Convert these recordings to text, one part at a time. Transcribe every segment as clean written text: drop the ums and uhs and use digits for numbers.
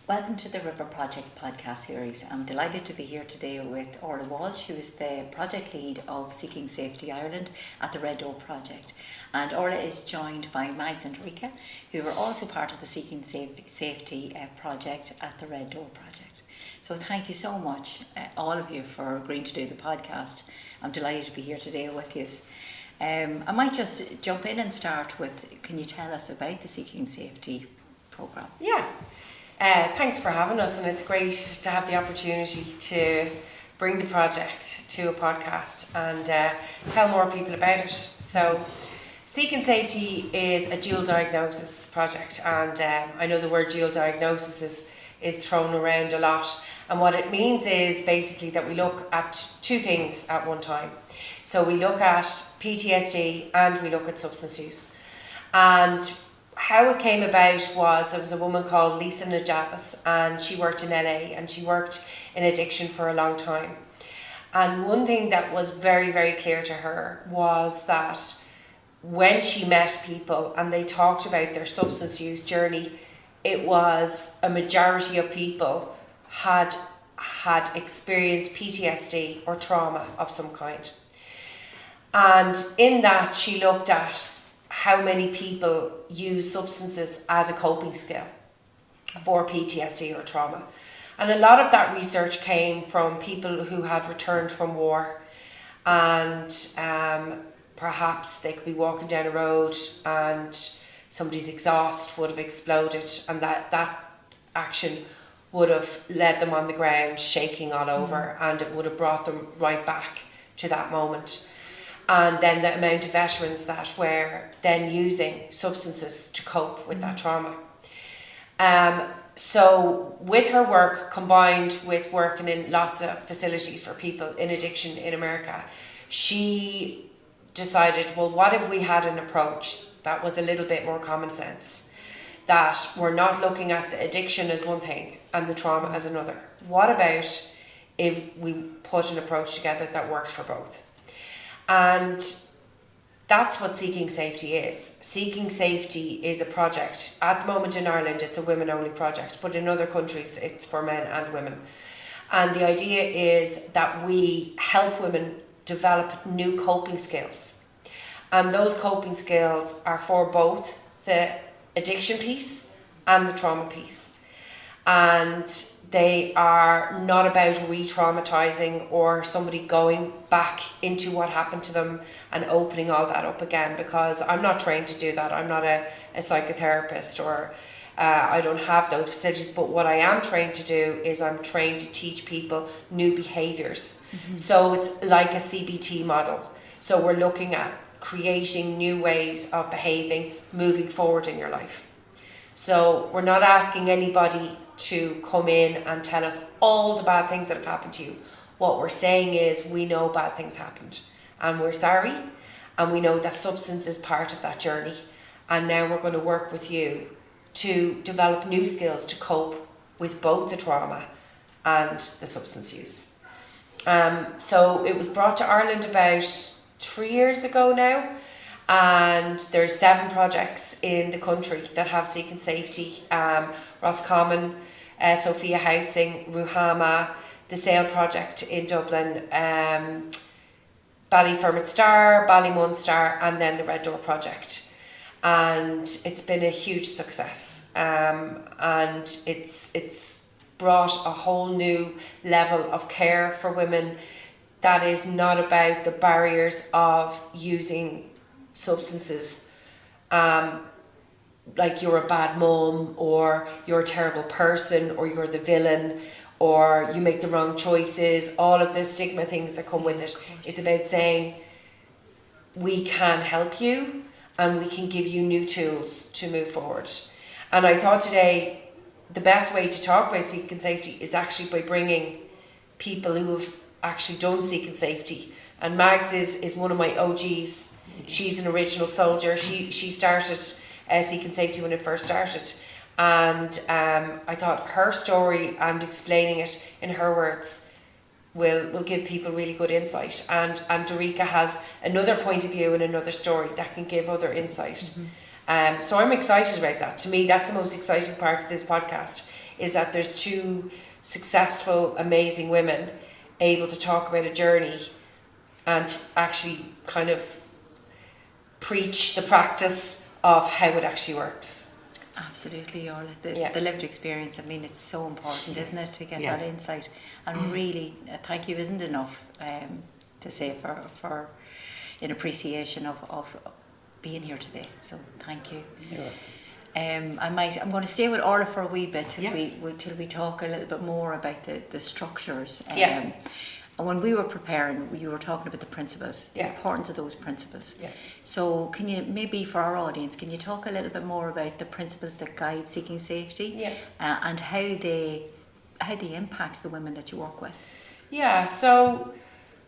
Welcome to the RiVeR Project podcast series. I'm delighted to be here today with Orla Walsh, who is the project lead of Seeking Safety Ireland at the Red Door Project. And Orla is joined by Mags and Rika, who are also part of the Seeking Safety project at the Red Door Project. So thank you so much, all of you, for agreeing to do the podcast. I'm delighted to be here today with you. I might just jump in and start with, can you tell us about the Seeking Safety programme? Yeah. Thanks for having us, and it's great to have the opportunity to bring the project to a podcast and tell more people about it. So Seeking Safety is a dual diagnosis project, and I know the word dual diagnosis is thrown around a lot, and what it means is basically that we look at two things at one time. So we look at PTSD and we look at substance use. And how it came about was there was a woman called Lisa Najavis, and she worked in LA and she worked in addiction for a long time. And one thing that was very, very clear to her was that when she met people and they talked about their substance use journey, it was a majority of people had experienced PTSD or trauma of some kind. And in that, she looked at how many people use substances as a coping skill for PTSD or trauma. And a lot of that research came from people who had returned from war, and perhaps they could be walking down a road and somebody's exhaust would have exploded, and that action would have led them on the ground shaking all over, and it would have brought them right back to that moment. And then the amount of veterans that were then using substances to cope with that trauma. So with her work, combined with working in lots of facilities for people in addiction in America, she decided, well, what if we had an approach that was a little bit more common sense? That we're not looking at the addiction as one thing and the trauma as another. What about if we put an approach together that works for both? And that's what Seeking Safety is. Seeking Safety is a project. At the moment in Ireland, it's a women-only project, but in other countries, it's for men and women. And the idea is that we help women develop new coping skills. And those coping skills are for both the addiction piece and the trauma piece. And they are not about re-traumatizing or somebody going back into what happened to them and opening all that up again, because I'm not trained to do that. I'm not a psychotherapist, or I don't have those facilities, but what I am trained to do is I'm trained to teach people new behaviours. So it's like a CBT model. So we're looking at creating new ways of behaving moving forward in your life. So we're not asking anybody to come in and tell us all the bad things that have happened to you. What we're saying is, we know bad things happened and we're sorry, and we know that substance is part of that journey, and now we're going to work with you to develop new skills to cope with both the trauma and the substance use. So it was brought to Ireland about 3 years ago now, and there's 7 projects in the country that have Seeking Safety. Roscommon, Sophia Housing, Ruhama, the Sale Project in Dublin, Ballyfermot Star, Ballymunster, and then the Red Door Project. And it's been a huge success, and it's brought a whole new level of care for women that is not about the barriers of using substances, like you're a bad mum, or you're a terrible person, or you're the villain, or you make the wrong choices, all of the stigma things that come with it. It's about saying, we can help you and we can give you new tools to move forward. And I thought today the best way to talk about Seeking Safety is actually by bringing people who have actually done Seeking Safety. And Mags is one of my OGs. She's an original soldier. She started Seeking Safety when it first started, and I thought her story and explaining it in her words will give people really good insight, and Dereka has another point of view and another story that can give other insight. So I'm excited about that. To me, that's the most exciting part of this podcast, is that there's two successful, amazing women able to talk about a journey and actually kind of preach the practice of how it actually works. Absolutely, Orla. The lived experience, I mean, it's so important, isn't it, to get that insight. And really, thank you isn't enough to say for in appreciation of being here today. So thank you. I'm going to stay with Orla for a wee bit till we talk a little bit more about the structures. And when we were preparing, you were talking about the principles, the importance of those principles. So can you, maybe for our audience, can you talk a little bit more about the principles that guide seeking safety and how they impact the women that you work with? Yeah, so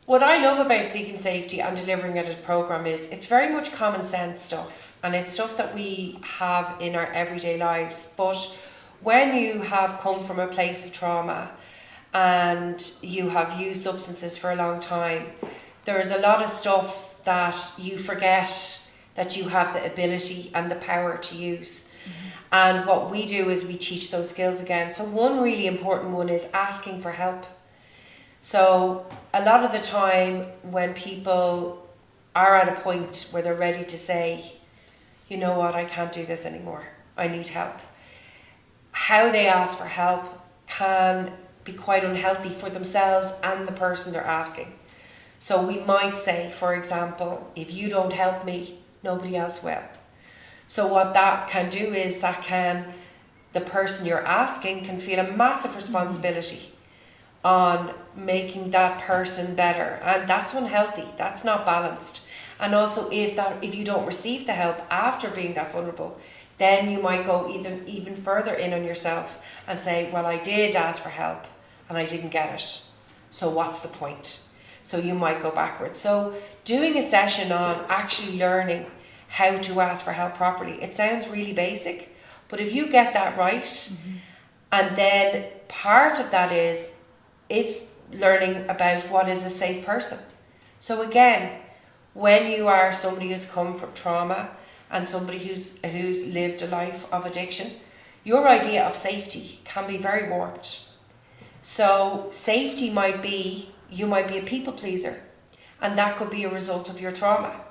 what I love about Seeking Safety and delivering it as a programme is it's very much common sense stuff, and it's stuff that we have in our everyday lives. But when you have come from a place of trauma and you have used substances for a long time, there is a lot of stuff that you forget that you have the ability and the power to use. And what we do is we teach those skills again. So one really important one is asking for help. So a lot of the time when people are at a point where they're ready to say, you know what, I can't do this anymore, I need help, how they ask for help can be quite unhealthy for themselves and the person they're asking. So we might say, for example, if you don't help me, nobody else will. So what that can do is the person you're asking can feel a massive responsibility on making that person better, and that's unhealthy, that's not balanced. And also if you don't receive the help after being that vulnerable, then you might go even further in on yourself and say, well, I did ask for help and I didn't get it, so what's the point? So you might go backwards. So doing a session on actually learning how to ask for help properly, it sounds really basic, but if you get that right, and then part of that is learning about what is a safe person. So again, when you are somebody who's come from trauma and somebody who's lived a life of addiction, your idea of safety can be very warped. So safety might be, you might be a people pleaser, and that could be a result of your trauma.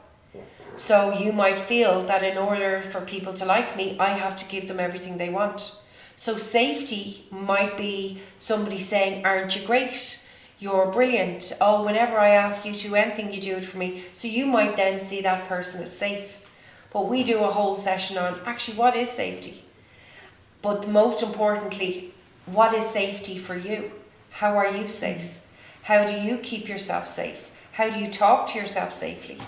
So you might feel that in order for people to like me, I have to give them everything they want. So safety might be somebody saying, aren't you great? You're brilliant. Oh, whenever I ask you to do anything, you do it for me. So you might then see that person as safe. But we do a whole session on actually what is safety. But most importantly, what is safety for you? How are you safe? How do you keep yourself safe? How do you talk to yourself safely?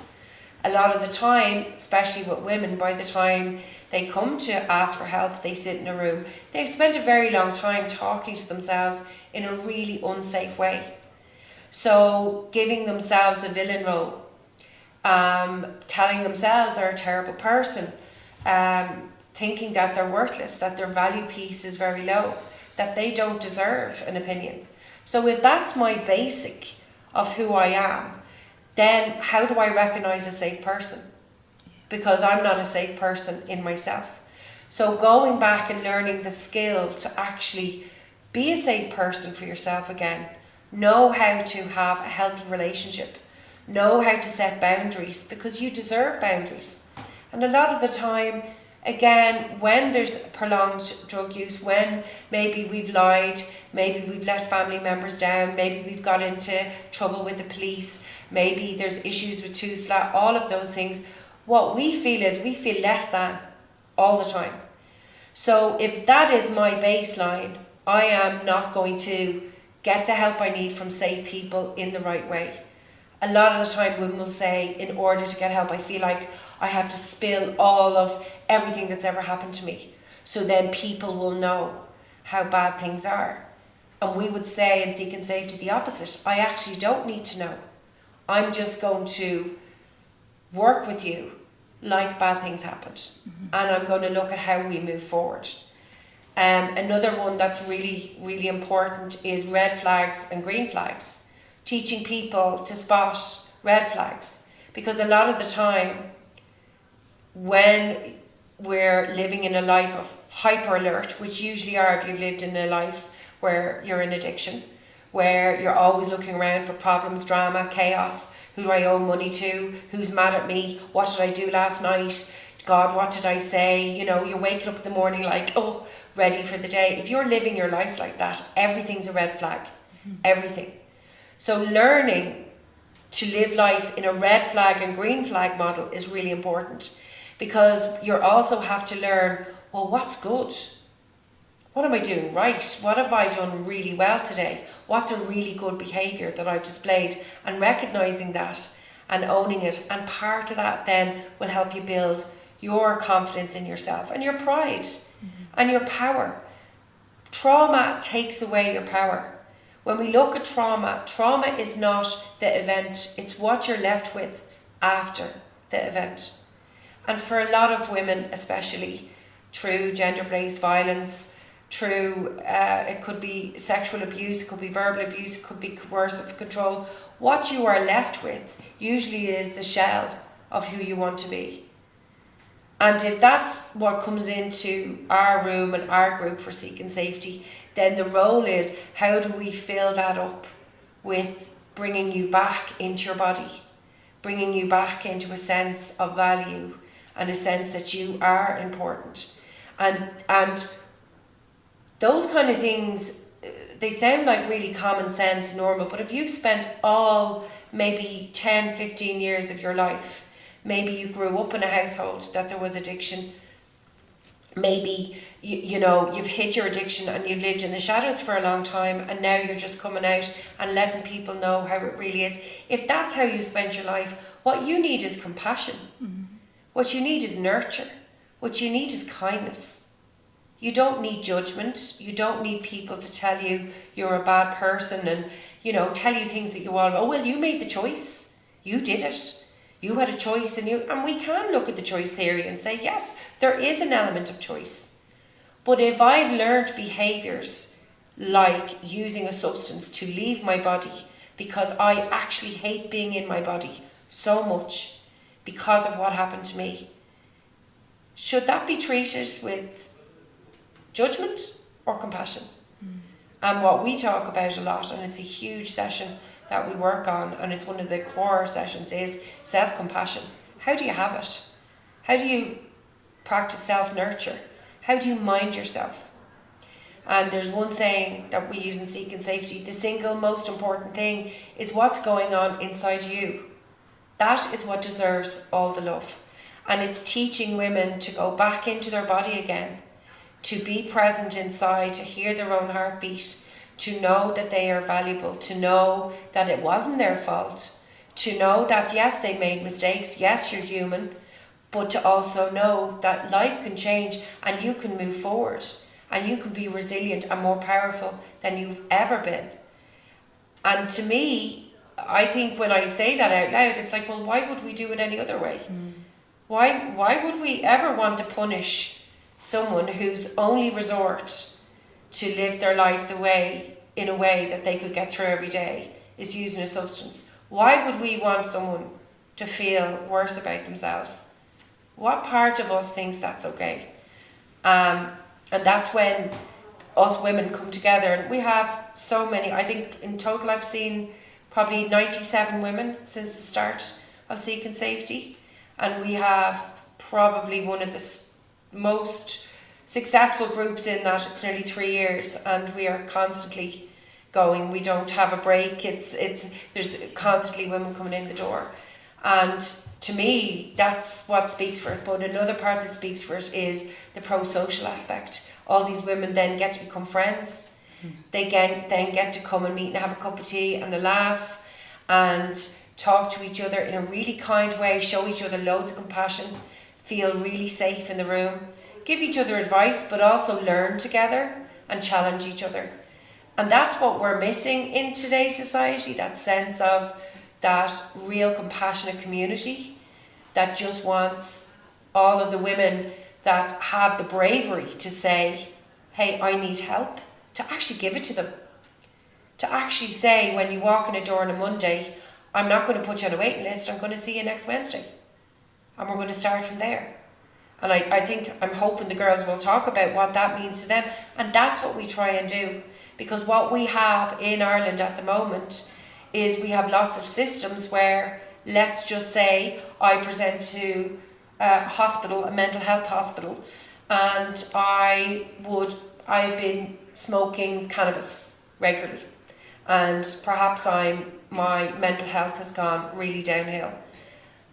A lot of the time, especially with women, by the time they come to ask for help, they sit in a room, they've spent a very long time talking to themselves in a really unsafe way. So giving themselves the villain role, telling themselves they're a terrible person, thinking that they're worthless, that their value piece is very low, that they don't deserve an opinion. So if that's my basic of who I am, then how do I recognize a safe person? Because I'm not a safe person in myself. So going back and learning the skill to actually be a safe person for yourself again, know how to have a healthy relationship, know how to set boundaries, because you deserve boundaries. And a lot of the time, again, when there's prolonged drug use, when maybe we've lied, maybe we've let family members down, maybe we've got into trouble with the police, maybe there's issues with TUSLA, all of those things, what we feel is we feel less than all the time. So if that is my baseline, I am not going to get the help I need from safe people in the right way. A lot of the time women will say, in order to get help, I feel like I have to spill all of everything that's ever happened to me, so then people will know how bad things are. And we would say in Seeking Safety the opposite. I actually don't need to know. I'm just going to work with you like bad things happened, and I'm going to look at how we move forward. Another one that's really, really important is red flags and green flags. Teaching people to spot red flags, because a lot of the time when we're living in a life of hyper alert, which usually are if you've lived in a life where you're in addiction, where you're always looking around for problems, drama, chaos. Who do I owe money to? Who's mad at me? What did I do last night? God, what did I say? You know, you're waking up in the morning like, oh, ready for the day. If you're living your life like that, everything's a red flag. Everything. So learning to live life in a red flag and green flag model is really important, because you also have to learn, well, what's good? What am I doing right? What have I done really well today? What's a really good behaviour that I've displayed? And recognising that and owning it. And part of that then will help you build your confidence in yourself and your pride and your power. Trauma takes away your power. When we look at trauma, trauma is not the event, it's what you're left with after the event. And for a lot of women, especially through gender-based violence, through it could be sexual abuse, it could be verbal abuse, it could be coercive control, what you are left with usually is the shell of who you want to be. And if that's what comes into our room and our group for Seeking Safety, then the role is, how do we fill that up with bringing you back into your body, bringing you back into a sense of value and a sense that you are important. And those kind of things, they sound like really common sense, normal, but if you've spent all maybe 10, 15 years of your life, maybe you grew up in a household that there was addiction, maybe you know you've hid your addiction and you've lived in the shadows for a long time, and now you're just coming out and letting people know how it really is. If that's how you spent your life, what you need is compassion. What you need is nurture. What you need is kindness. You don't need judgment. You don't need people to tell you you're a bad person and, you know, tell you things that you all, oh well, you made the choice, you did it, you had a choice. And we can look at the choice theory and say, yes, there is an element of choice. But if I've learned behaviours like using a substance to leave my body because I actually hate being in my body so much because of what happened to me, should that be treated with judgment or compassion? And what we talk about a lot, and it's a huge session that we work on, and it's one of the core sessions, is self-compassion. How do you have it? How do you practice self-nurture? How do you mind yourself? And there's one saying that we use in Seeking Safety: the single most important thing is what's going on inside you. That is what deserves all the love. And it's teaching women to go back into their body again, to be present inside, to hear their own heartbeat, to know that they are valuable, to know that it wasn't their fault, to know that yes, they made mistakes, yes, you're human, but to also know that life can change and you can move forward and you can be resilient and more powerful than you've ever been. And to me, I think when I say that out loud, it's like, well, why would we do it any other way? Why would we ever want to punish someone whose only resort to live their life in a way that they could get through every day is using a substance? Why would we want someone to feel worse about themselves? What part of us thinks that's okay? And that's when us women come together, and we have so many. I think in total I've seen probably 97 women since the start of Seeking Safety, and we have probably one of the most successful groups in that. It's nearly 3 years and we are constantly going. We don't have a break. There's constantly women coming in the door, and to me that's what speaks for it. But another part that speaks for it is the pro-social aspect. All these women then get to become friends. They then get to come and meet and have a cup of tea and a laugh and talk to each other in a really kind way, show each other loads of compassion, feel really safe in the room, give each other advice, but also learn together and challenge each other. And that's what we're missing in today's society, that sense of that real compassionate community that just wants all of the women that have the bravery to say, hey, I need help, to actually give it to them. To actually say, when you walk in a door on a Monday, I'm not going to put you on a waiting list, I'm going to see you next Wednesday. And we're going to start from there. And I think, I'm hoping the girls will talk about what that means to them. And that's what we try and do. Because what we have in Ireland at the moment is we have lots of systems where, let's just say, I present to a hospital, a mental health hospital, and I've been smoking cannabis regularly. And perhaps my mental health has gone really downhill.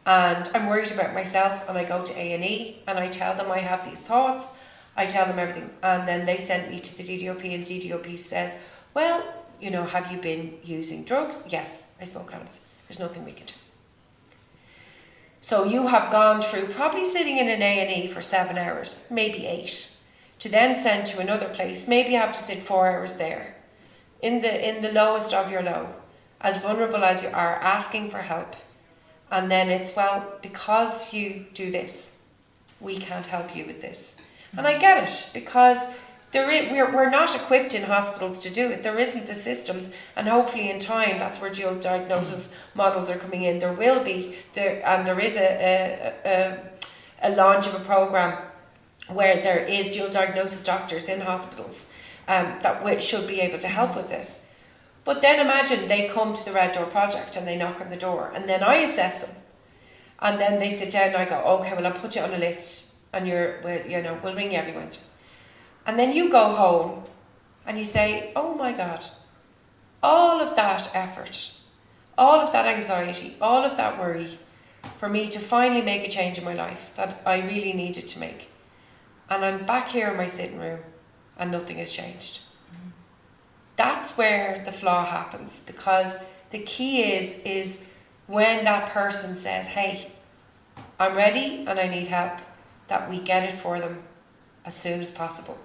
And I'm worried about myself, and I go to A&E and I tell them I have these thoughts, I tell them everything, and then they send me to the DDOP, and DDOP says, well, you know, have you been using drugs? Yes, I smoke cannabis. There's nothing we can do. So you have gone through probably sitting in an A&E for 7 hours, maybe 8, to then send to another place. Maybe you have to sit 4 hours there, in the lowest of your low, as vulnerable as you are, asking for help. And then it's, well, because you do this, we can't help you with this. And I get it, because we're not equipped in hospitals to do it. There isn't the systems, and hopefully in time, that's where dual diagnosis models are coming in. There will be, there is a launch of a programme where there is dual diagnosis doctors in hospitals that should be able to help with this. But then imagine they come to the Red Door Project and they knock on the door, and then I assess them, and then they sit down and I go, okay, well, I'll put you on a list, and we'll ring you every Wednesday. And then you go home and you say, oh my God, all of that effort, all of that anxiety, all of that worry for me to finally make a change in my life that I really needed to make. And I'm back here in my sitting room and nothing has changed. That's where the flaw happens, because the key is when that person says, hey, I'm ready and I need help, that we get it for them as soon as possible.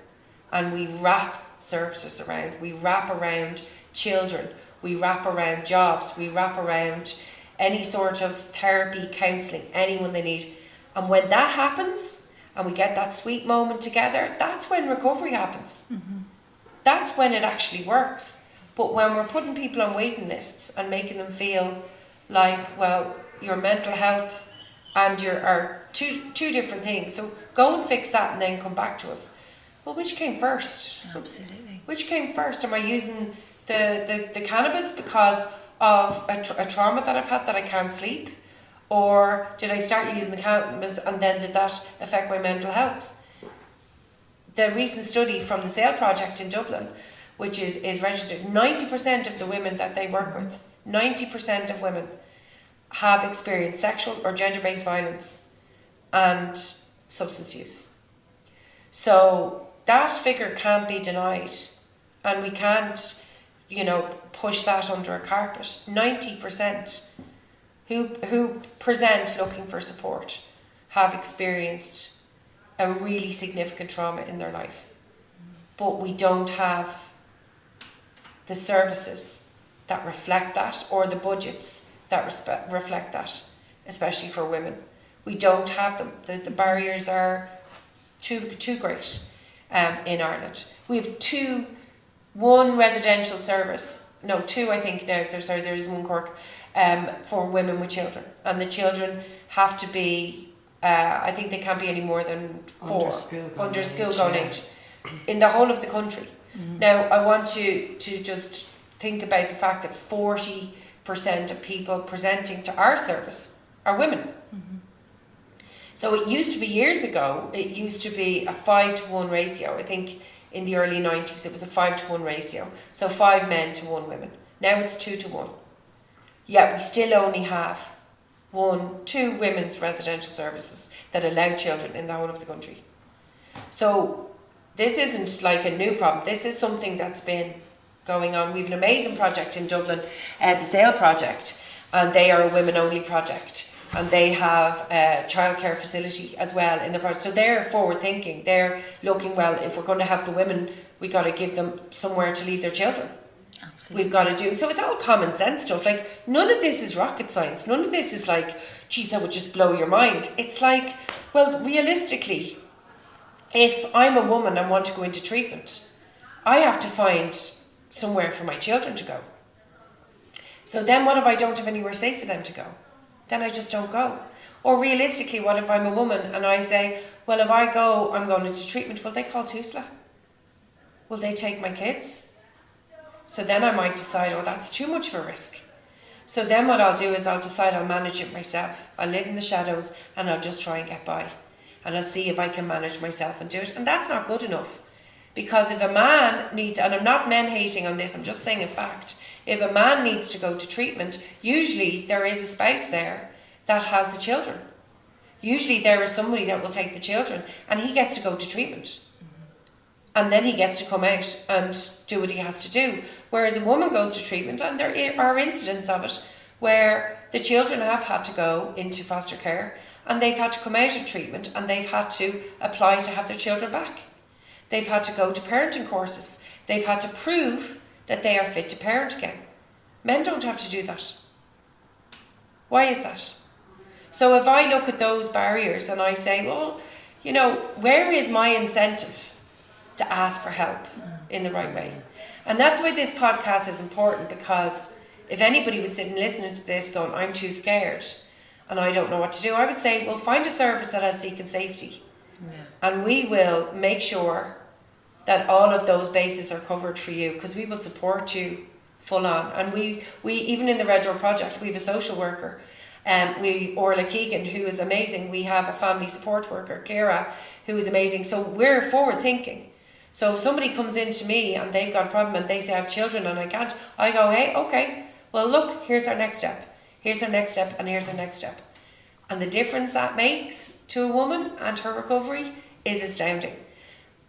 And we wrap services around, we wrap around children, we wrap around jobs, we wrap around any sort of therapy, counselling, anyone they need. And when that happens and we get that sweet moment together, that's when recovery happens. Mm-hmm. That's when it actually works. But when we're putting people on waiting lists and making them feel like, well, your mental health and are two different things. So go and fix that and then come back to us. Well, which came first? Absolutely. Which came first? Am I using the cannabis because of a trauma that I've had that I can't sleep? Or did I start using the cannabis and then did that affect my mental health? The recent study from the SAIL project in Dublin, which is registered, 90% of the women that they work with, 90% of women have experienced sexual or gender-based violence and substance use. So that figure can't be denied, and we can't, push that under a carpet. 90% who present looking for support have experienced a really significant trauma in their life. But we don't have the services that reflect that, or the budgets that reflect that, especially for women. We don't have them. The barriers are too great in Ireland. We have one residential service, no, two I think now, there is one Cork, for women with children. And the children have to be, I think they can't be any more than 4, under school going age, in the whole of the country. Mm-hmm. Now, I want you to just think about the fact that 40% of people presenting to our service are women. Mm-hmm. So it used to be, years ago, it used to be a 5-to-1 ratio. I think in the early 90s it was a 5-to-1 ratio. So 5 men to 1 woman. Now it's 2-to-1. Yet we still only have 2 women's residential services that allow children in the whole of the country. So this isn't like a new problem. This is something that's been going on. We have an amazing project in Dublin, the SAIL project, and they are a women-only project. And they have a childcare facility as well in the project. So they're forward-thinking. They're looking, well, if we're going to have the women, we got to give them somewhere to leave their children. Absolutely. We've got to do. So it's all common sense stuff. Like, none of this is rocket science. None of this is like, geez, that would just blow your mind. It's like, well, realistically, if I'm a woman and want to go into treatment, I have to find somewhere for my children to go. So then what if I don't have anywhere safe for them to go? Then I just don't go. Or realistically, what if I'm a woman and I say, well, if I go, I'm going into treatment, will they call Tusla? Will they take my kids? So then I might decide, oh, that's too much of a risk. So then what I'll do is I'll decide I'll manage it myself. I'll live in the shadows and I'll just try and get by. And I'll see if I can manage myself and do it. And that's not good enough. Because if a man needs, and I'm not men hating on this, I'm just saying a fact. If a man needs to go to treatment, usually there is a spouse there that has the children. Usually there is somebody that will take the children and he gets to go to treatment. And then he gets to come out and do what he has to do. Whereas a woman goes to treatment, and there are incidents of it where the children have had to go into foster care and they've had to come out of treatment and they've had to apply to have their children back. They've had to go to parenting courses. They've had to prove that they are fit to parent again. Men don't have to do that. Why is that? So if I look at those barriers and I say, well, you know, where is my incentive to ask for help in the right way? And that's why this podcast is important, because if anybody was sitting listening to this going, I'm too scared and I don't know what to do, I would say, well, find a service that has Seek and Safety. Yeah. And we will make sure that all of those bases are covered for you, because we will support you full on. And we even in the Red Door Project, we have a social worker, Orla Keegan, who is amazing. We have a family support worker, Kira, who is amazing. So we're forward thinking. So if somebody comes in to me and they've got a problem and they say I have children and I can't, I go, hey, okay, well look, here's our next step. Here's our next step, and here's our next step. And the difference that makes to a woman and her recovery is astounding.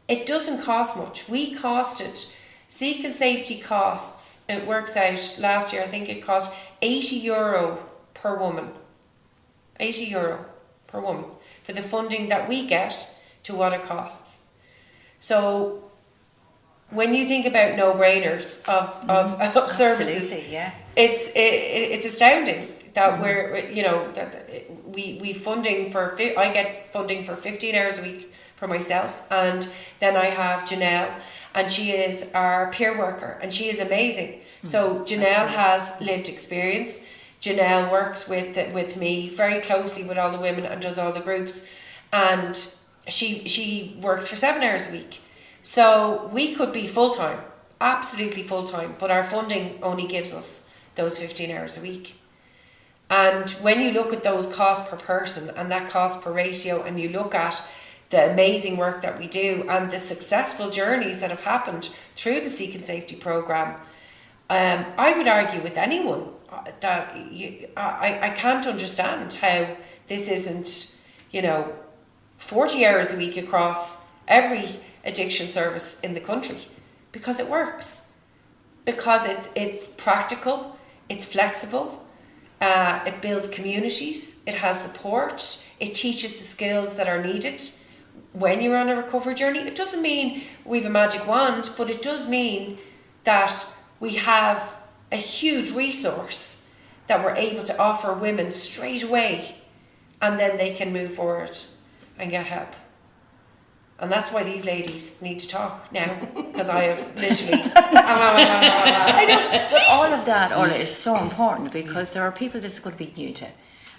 It doesn't cost much. We costed, Seek and Safety costs, it works out, last year I think it cost €80 per woman. €80 per woman for the funding that we get to what it costs. So when you think about no-brainers of services, yeah, it's astounding that we're, you know, that we funding for, I get funding for 15 hours a week for myself, and then I have Janelle, and she is our peer worker, and she is amazing. So Janelle has lived experience. Janelle works with me very closely with all the women and does all the groups, and she works for 7 hours a week. So we could be full-time, absolutely full-time, but our funding only gives us those 15 hours a week. And when you look at those costs per person and that cost per ratio, and you look at the amazing work that we do and the successful journeys that have happened through the Seek and Safety programme, I would argue with anyone that I can't understand how this isn't, you know, 40 hours a week across every addiction service in the country, because it works, because it's practical, it's flexible, it builds communities, it has support, it teaches the skills that are needed when you're on a recovery journey. It doesn't mean we have a magic wand, but it does mean that we have a huge resource that we're able to offer women straight away, and then they can move forward and get help. And that's why these ladies need to talk now, because I have literally... I know, but all of that, Orla, is so important, because there are people this is going to be new to.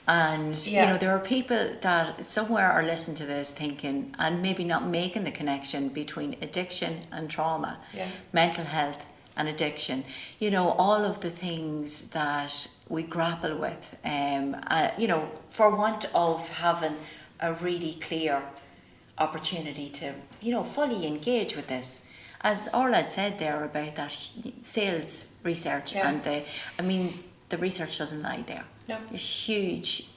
And, you know, there are people that somewhere are listening to this thinking, and maybe not making the connection between addiction and trauma, mental health and addiction. You know, all of the things that we grapple with, you know, for want of having a really clear opportunity to, you know, fully engage with this. As Orla had said there about that sales research, and the research doesn't lie there. No. There's hugely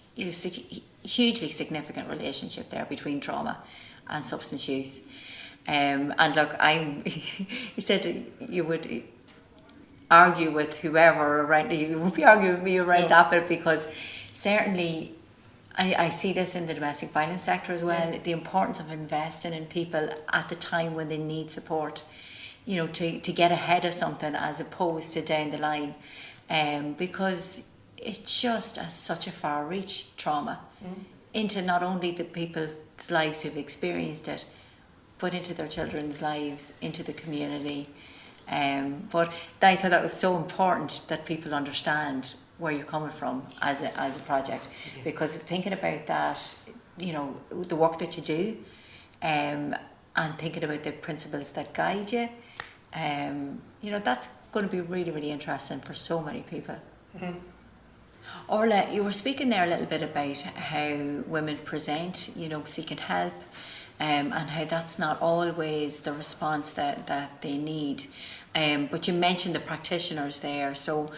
significant relationship there between trauma and substance use. And look, you said you would argue with whoever around you would be arguing with me around that bit, because certainly I see this in the domestic violence sector as well, the importance of investing in people at the time when they need support, you know, to get ahead of something as opposed to down the line, because it just has such a far reach, trauma, into not only the people's lives who've experienced it, but into their children's lives, into the community. But I thought that was so important that people understand where you're coming from as a project, because thinking about that, the work that you do, and thinking about the principles that guide you. That's going to be really, really interesting for so many people. Mm-hmm. Orla, you were speaking there a little bit about how women present, seeking help, and how that's not always the response that they need. But you mentioned the practitioners there. So,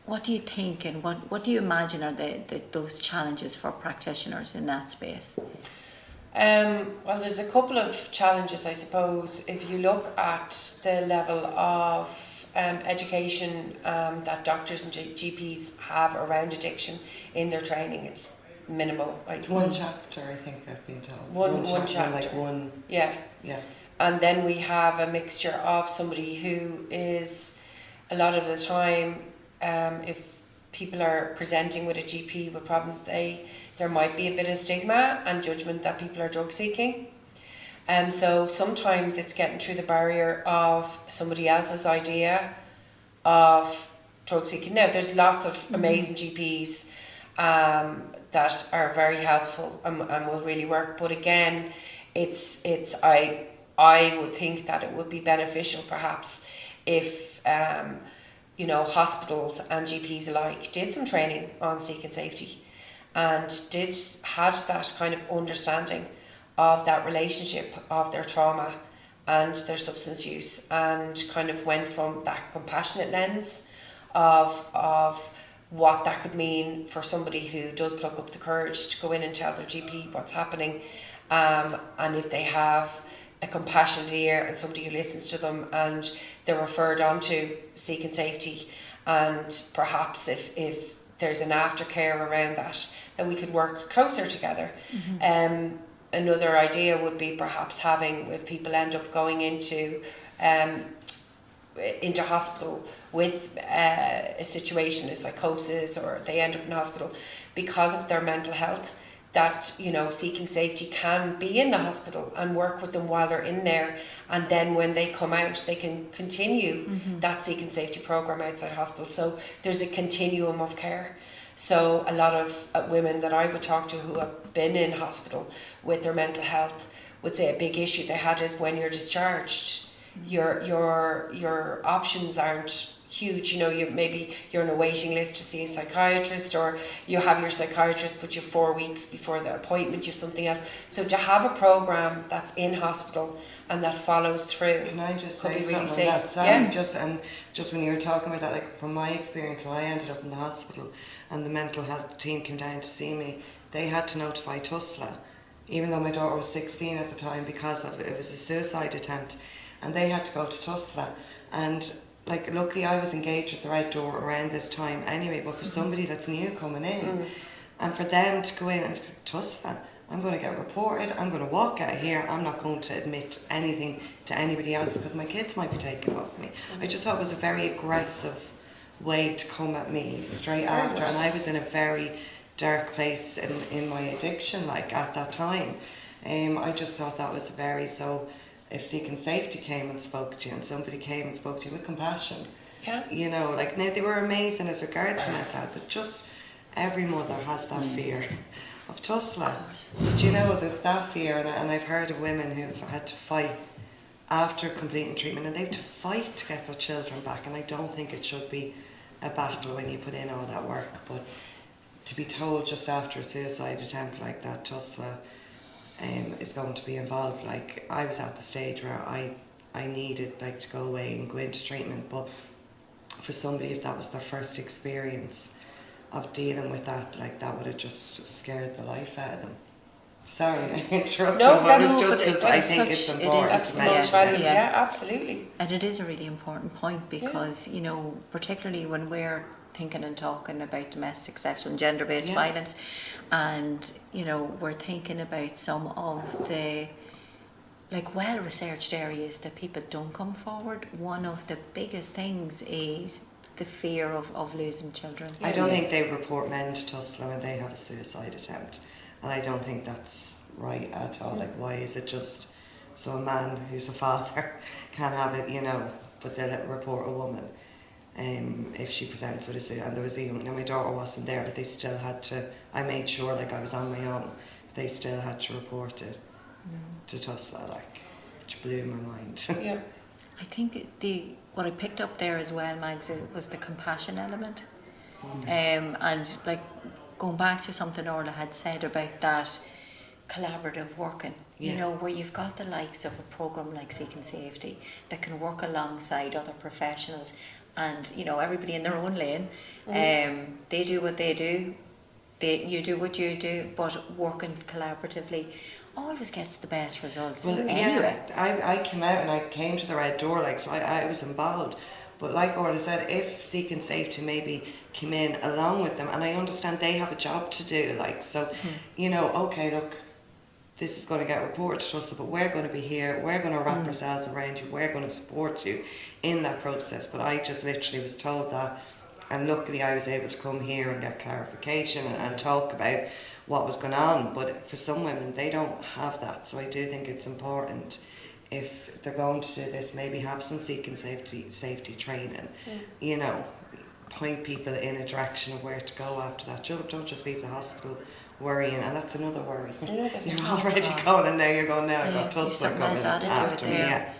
what do you think, and what do you imagine are those challenges for practitioners in that space? Well, there's a couple of challenges, I suppose. If you look at the level of education that doctors and GPs have around addiction in their training, it's minimal. It's one chapter, I think I've been told. One chapter. Like one. Yeah. Yeah. And then we have a mixture of somebody who is, a lot of the time, if people are presenting with a GP with problems, there might be a bit of stigma and judgment that people are drug seeking. So sometimes it's getting through the barrier of somebody else's idea of drug seeking. Now, there's lots of amazing GPs that are very helpful and will really work. But again, I would think that it would be beneficial perhaps if hospitals and GPs alike did some training on seeking safety and had that kind of understanding of that relationship of their trauma and their substance use, and kind of went from that compassionate lens of what that could mean for somebody who does pluck up the courage to go in and tell their GP what's happening, and if they have a compassionate ear and somebody who listens to them, and they're referred on to seeking safety, and perhaps if there's an aftercare around that, then we could work closer together. Mm-hmm. Another idea would be perhaps having, if people end up going into hospital with a situation, a psychosis, or they end up in hospital because of their mental health, that seeking safety can be in the hospital and work with them while they're in there, and then when they come out they can continue that seeking safety program outside hospital. So there's a continuum of care. So a lot of women that I would talk to who have been in hospital with their mental health would say a big issue they had is when you're discharged, your options aren't huge. Maybe you're on a waiting list to see a psychiatrist, or you have your psychiatrist put you 4 weeks before the appointment, you have something else. So to have a program that's in hospital and that follows through. Can I just say really something on that? Sorry, yeah. just when you were talking about that, like from my experience when I ended up in the hospital and the mental health team came down to see me, they had to notify TUSLA, even though my daughter was 16 at the time, because it was a suicide attempt, and they had to go to TUSLA. And luckily I was engaged with the Red Door around this time anyway, but for somebody that's new coming in, and for them to go in and TUSLA, I'm going to get reported, I'm going to walk out of here, I'm not going to admit anything to anybody else because my kids might be taken off me. I just thought it was a very aggressive way to come at me straight after, and I was in a very dark place in my addiction at that time. I just thought that was so if seeking safety came and spoke to you, and somebody came and spoke to you with compassion, now they were amazing as regards to mental health, but just every mother has that fear of TUSLA. But there's that fear, and I've heard of women who've had to fight after completing treatment, and they have to fight to get their children back, and I don't think it should be a battle when you put in all that work. But to be told just after a suicide attempt like that, TUSLA is going to be involved, I was at the stage where I needed to go away and go into treatment, but for somebody, if that was their first experience of dealing with that, that would have just scared the life out of them. Sorry, I interrupted. No, but it's just because I think it's important to mention. Yeah, absolutely. And it is a really important point because, particularly when we're thinking and talking about domestic, sexual and gender-based violence, and, we're thinking about some of the well-researched areas that people don't come forward. One of the biggest things is the fear of losing children. I don't think they report men to TUSLA when they have a suicide attempt, and I don't think that's right at all. Why is it just so a man who's a father can have it, but they'll report a woman? if she presents with it. And there was my daughter wasn't there, but they still had to, I made sure like I was on my own, they still had to report it to TUSLA, like, which blew my mind. Yeah. I think what I picked up there as well, Mags, was the compassion element. And like going back to something Orla had said about that collaborative working, you know, where you've got the likes of a programme like Seeking Safety that can work alongside other professionals, and you know, everybody in their own lane. They do what they do, you do what you do, but working collaboratively always gets the best results. Well, anyway. I came out and I came to the red door, like, so I was involved. But like Orla said, if Seeking Safety maybe came in along with them, and I understand they have a job to do, like, so, you know, okay, look, this is going to get reported to us, but we're going to be here, we're going to wrap ourselves around you, we're going to support you in that process. But I just literally was told that, and luckily I was able to come here and get clarification and talk about what was going on. But for some women, they don't have that, so I do think it's important, if they're going to do this, maybe have some Seeking safety training, you know, point people in a direction of where to go after that. Don't just leave the hospital worrying, and that's another worry. You're already going, and now you're going, now I've got TUSLA coming after me. Yeah.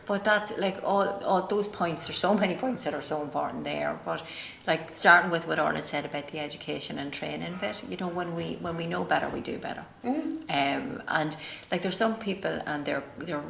But that's like all those points, there's so many points that are so important there. But like starting with what Orla said about the education and training bit, you know, when we know better, we do better. And like there's some people, and they're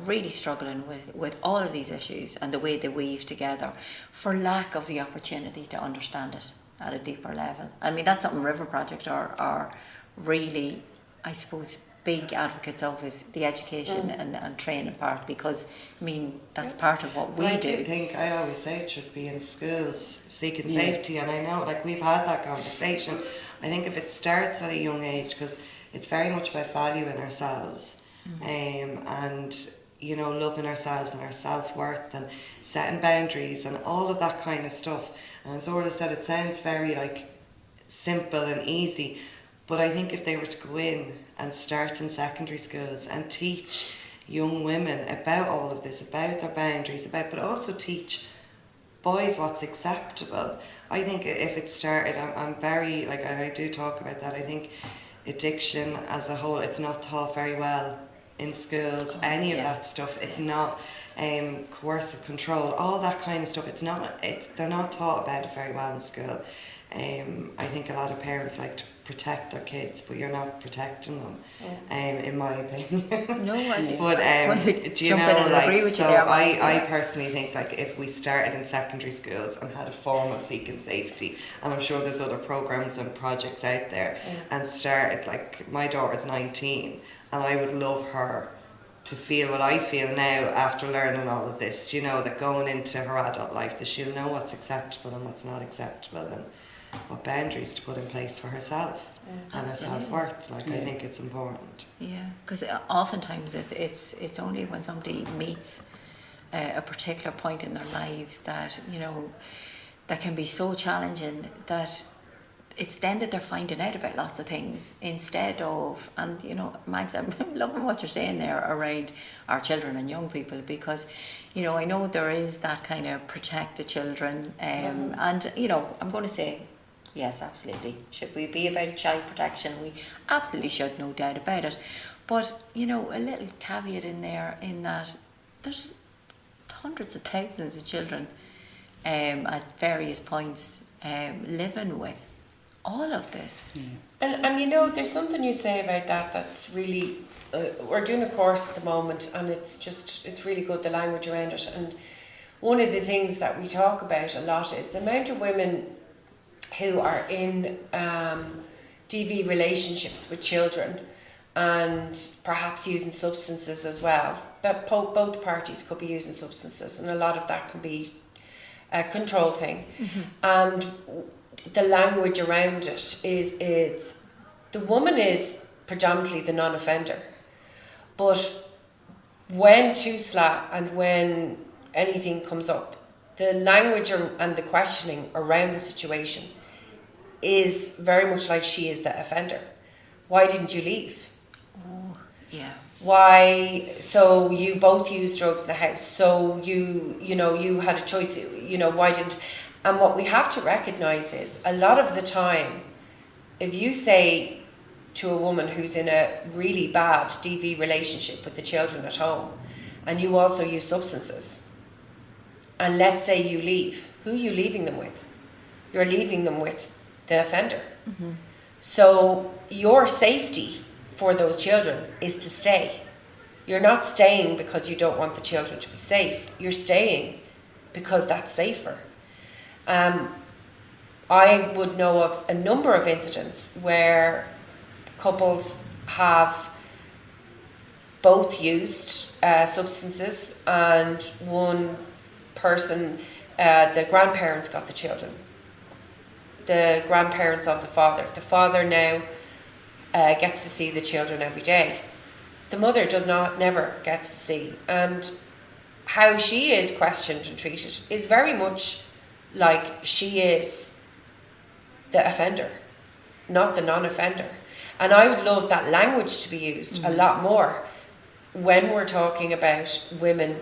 really struggling with all of these issues and the way they weave together for lack of the opportunity to understand it at a deeper level. I mean, that's something RiVeR Project are really, I suppose, big advocates of, is the education and training part, because I mean that's part of what we do. I do think, I always say it should be in schools, Seeking Safety, and I know like we've had that conversation. I think if it starts at a young age, because it's very much about valuing ourselves, and you know, loving ourselves and our self-worth and setting boundaries and all of that kind of stuff. And as Orla said, it sounds very like simple and easy, but I think if they were to go in and start in secondary schools and teach young women about all of this, about their boundaries, but also teach boys what's acceptable. I think if it started, I'm very, like, and I do talk about that, I think addiction as a whole, it's not taught very well in schools, any of that stuff. It's not coercive control, all that kind of stuff. They're not taught about it very well in school. I think a lot of parents like to protect their kids, but you're not protecting them, in my opinion. No, I do. But do you know, like, so I personally think like if we started in secondary schools and had a form of Seeking Safety, and I'm sure there's other programs and projects out there, and started, like, my daughter's 19, and I would love her to feel what I feel now after learning all of this, you know, that going into her adult life, that she'll know what's acceptable and what's not acceptable, and what boundaries to put in place for herself and her self-worth. Like, I think it's important. Yeah, because oftentimes it's only when somebody meets a particular point in their lives that, you know, that can be so challenging, that it's then that they're finding out about lots of things instead of, and you know, Mags, I'm loving what you're saying there around our children and young people, because, you know, I know there is that kind of protect the children, and you know, I'm going to say, yes, absolutely. Should we be about child protection? We absolutely should, no doubt about it. But, you know, a little caveat in there, in that there's hundreds of thousands of children at various points living with all of this. And you know, there's something you say about that that's really, we're doing a course at the moment, and it's really good, the language around it. And one of the things that we talk about a lot is the amount of women who are in DV relationships with children, and perhaps using substances as well. But both parties could be using substances, and a lot of that can be a control thing. And the language around it is the woman is predominantly the non-offender, but when TUSLA and when anything comes up, the language and the questioning around the situation is very much like she is the offender. Why didn't you leave? Oh, yeah. Why? So you both used drugs in the house. So you know, you had a choice. You know, why didn't? And what we have to recognise is, a lot of the time, if you say to a woman who's in a really bad DV relationship with the children at home, and you also use substances, and let's say you leave, who are you leaving them with? You're leaving them with the offender. Mm-hmm. So your safety for those children is to stay. You're not staying because you don't want the children to be safe. You're staying because that's safer. I would know of a number of incidents where couples have both used substances, and one person, the grandparents got the children. The grandparents of the father. The father now gets to see the children every day. The mother never gets to see. And how she is questioned and treated is very much like she is the offender, not the non-offender. And I would love that language to be used a lot more when we're talking about women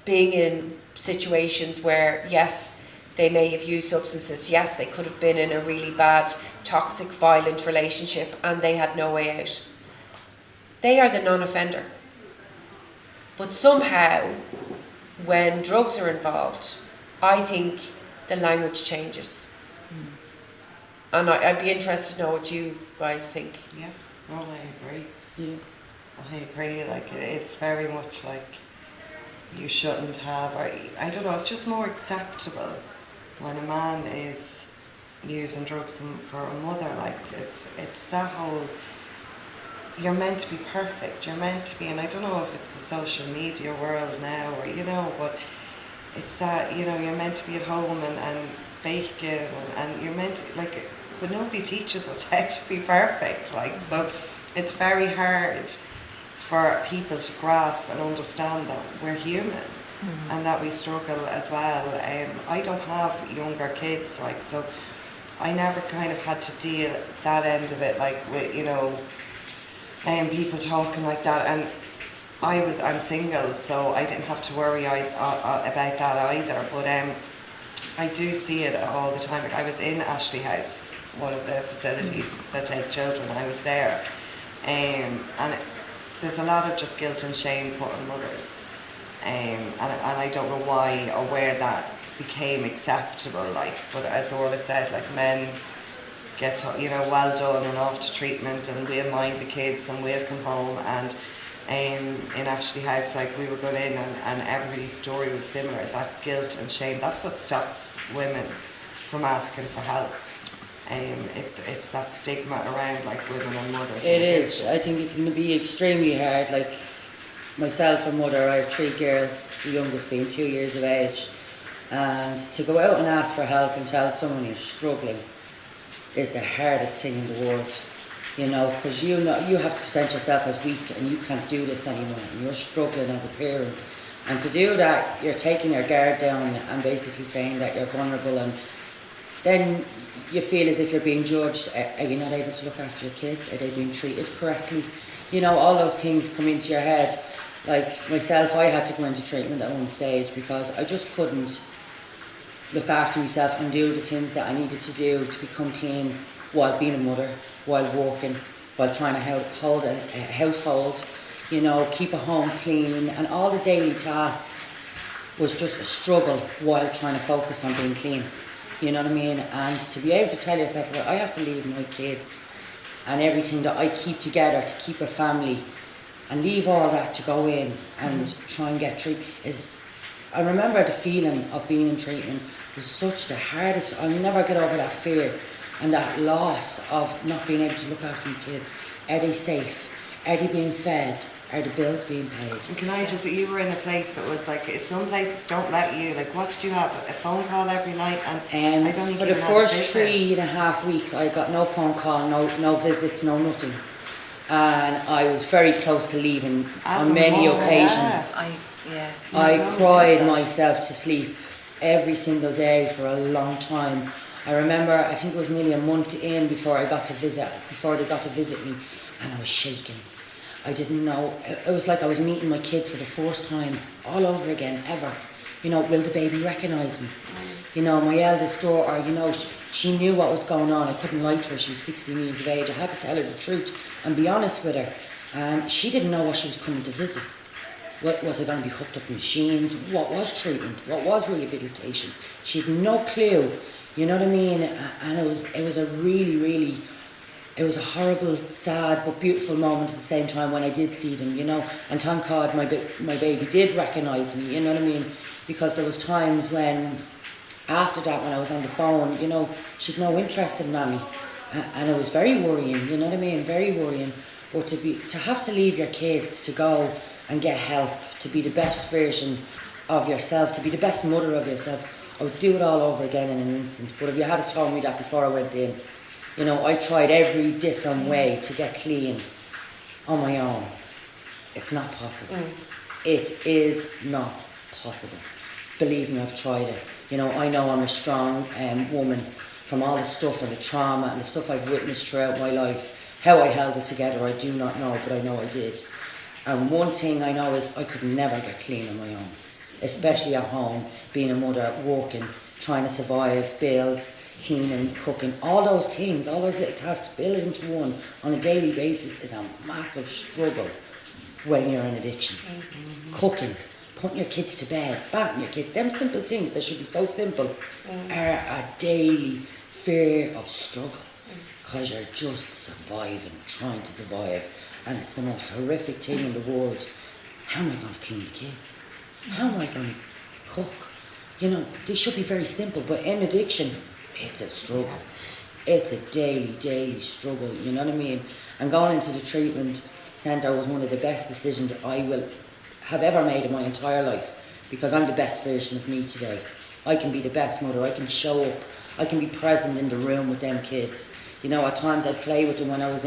being in situations where, yes, they may have used substances, yes, they could have been in a really bad, toxic, violent relationship and they had no way out. They are the non-offender. But somehow, when drugs are involved, I think the language changes. And I'd be interested to know what you guys think. Yeah, well, I agree. Yeah. I agree, like it's very much like you shouldn't have, or I don't know, it's just more acceptable when a man is using drugs for a mother. Like it's that whole, you're meant to be perfect, you're meant to be, and I don't know if it's the social media world now or, you know, but it's that, you know, you're meant to be at home and baking and you're meant to, like, but nobody teaches us how to be perfect, like, so it's very hard for people to grasp and understand that we're human and that we struggle as well. I don't have younger kids, like, so I never kind of had to deal that end of it, like, with, you know, people talking like that, and I'm single, so I didn't have to worry about that either, but I do see it all the time. Like, I was in Ashley House, one of the facilities that take children. I was there, and there's a lot of just guilt and shame put on mothers, and I don't know why or where that became acceptable, like, but as Orla said, like, men get to, you know, well done and off to treatment and we'll mind the kids and we'll come home, and in Ashley House, like, we were going in and everybody's story was similar. That guilt and shame, that's what stops women from asking for help. It's that stigma around, like, women and mothers. It is. I think it can be extremely hard. Like, myself, a mother, I have 3 girls, the youngest being 2 years of age, and to go out and ask for help and tell someone you're struggling is the hardest thing in the world, you know, because you know you have to present yourself as weak and you can't do this anymore and you're struggling as a parent, and to do that you're taking your guard down and basically saying that you're vulnerable, and then you feel as if you're being judged. Are you not able to look after your kids? Are they being treated correctly? You know, all those things come into your head. Like myself, I had to go into treatment at one stage because I just couldn't look after myself and do the things that I needed to do to become clean while being a mother, while working, while trying to hold a household, you know, keep a home clean, and all the daily tasks was just a struggle while trying to focus on being clean. You know what I mean? And to be able to tell yourself, well, I have to leave my kids and everything that I keep together to keep a family and leave all that to go in and try and get treatment is, I remember the feeling of being in treatment was such the hardest. I'll never get over that fear and that loss of not being able to look after my kids. Are they safe? Are they being fed? Are the bills being paid? And can I just, you were in a place that was like, some places don't let you, like, what did you have, a phone call every night? And I don't for the first 3.5 weeks I got no phone call, no visits, no nothing, and I was very close to leaving on many occasions. I cried myself to sleep every single day for a long time. I remember, I think it was nearly a month in before they got to visit me, and I was shaking. I didn't know, it was like I was meeting my kids for the first time all over again, ever. You know, will the baby recognise me? You know, my eldest daughter, you know, she knew what was going on. I couldn't lie to her. She was 16 years of age. I had to tell her the truth and be honest with her. And she didn't know what she was coming to visit. What, was I going to be hooked up in machines? What was treatment? What was rehabilitation? She had no clue. You know what I mean? And it was a really, it was a horrible, sad, but beautiful moment at the same time when I did see them, you know. And thank God my baby did recognise me, you know what I mean? Because there was times when, after that, when I was on the phone, you know, she'd no interest in Mammy. And it was very worrying, you know what I mean? Very worrying. But to have to leave your kids to go and get help, to be the best version of yourself, to be the best mother of yourself, I would do it all over again in an instant. But if you had told me that before I went in, you know, I tried every different way to get clean on my own. It's not possible. It is not possible. Believe me, I've tried it. You know, I know I'm a strong woman from all the stuff and the trauma and the stuff I've witnessed throughout my life. How I held it together, I do not know, but I know I did. And one thing I know is I could never get clean on my own, especially at home, being a mother, working, trying to survive, bills, cleaning, cooking, all those things, all those little tasks built into one on a daily basis is a massive struggle when you're in addiction. Cooking, putting your kids to bed, batting your kids, them simple things that should be so simple are a daily fear of struggle. Because you're just surviving, trying to survive, and it's the most horrific thing in the world. How am I going to clean the kids? How am I going to cook? You know, they should be very simple, but in addiction, it's a struggle. It's a daily struggle, you know what I mean? And going into the treatment centre was one of the best decisions I will have ever made in my entire life, because I'm the best version of me today. I can be the best mother, I can show up, I can be present in the room with them kids. You know, at times I'd play with them when I was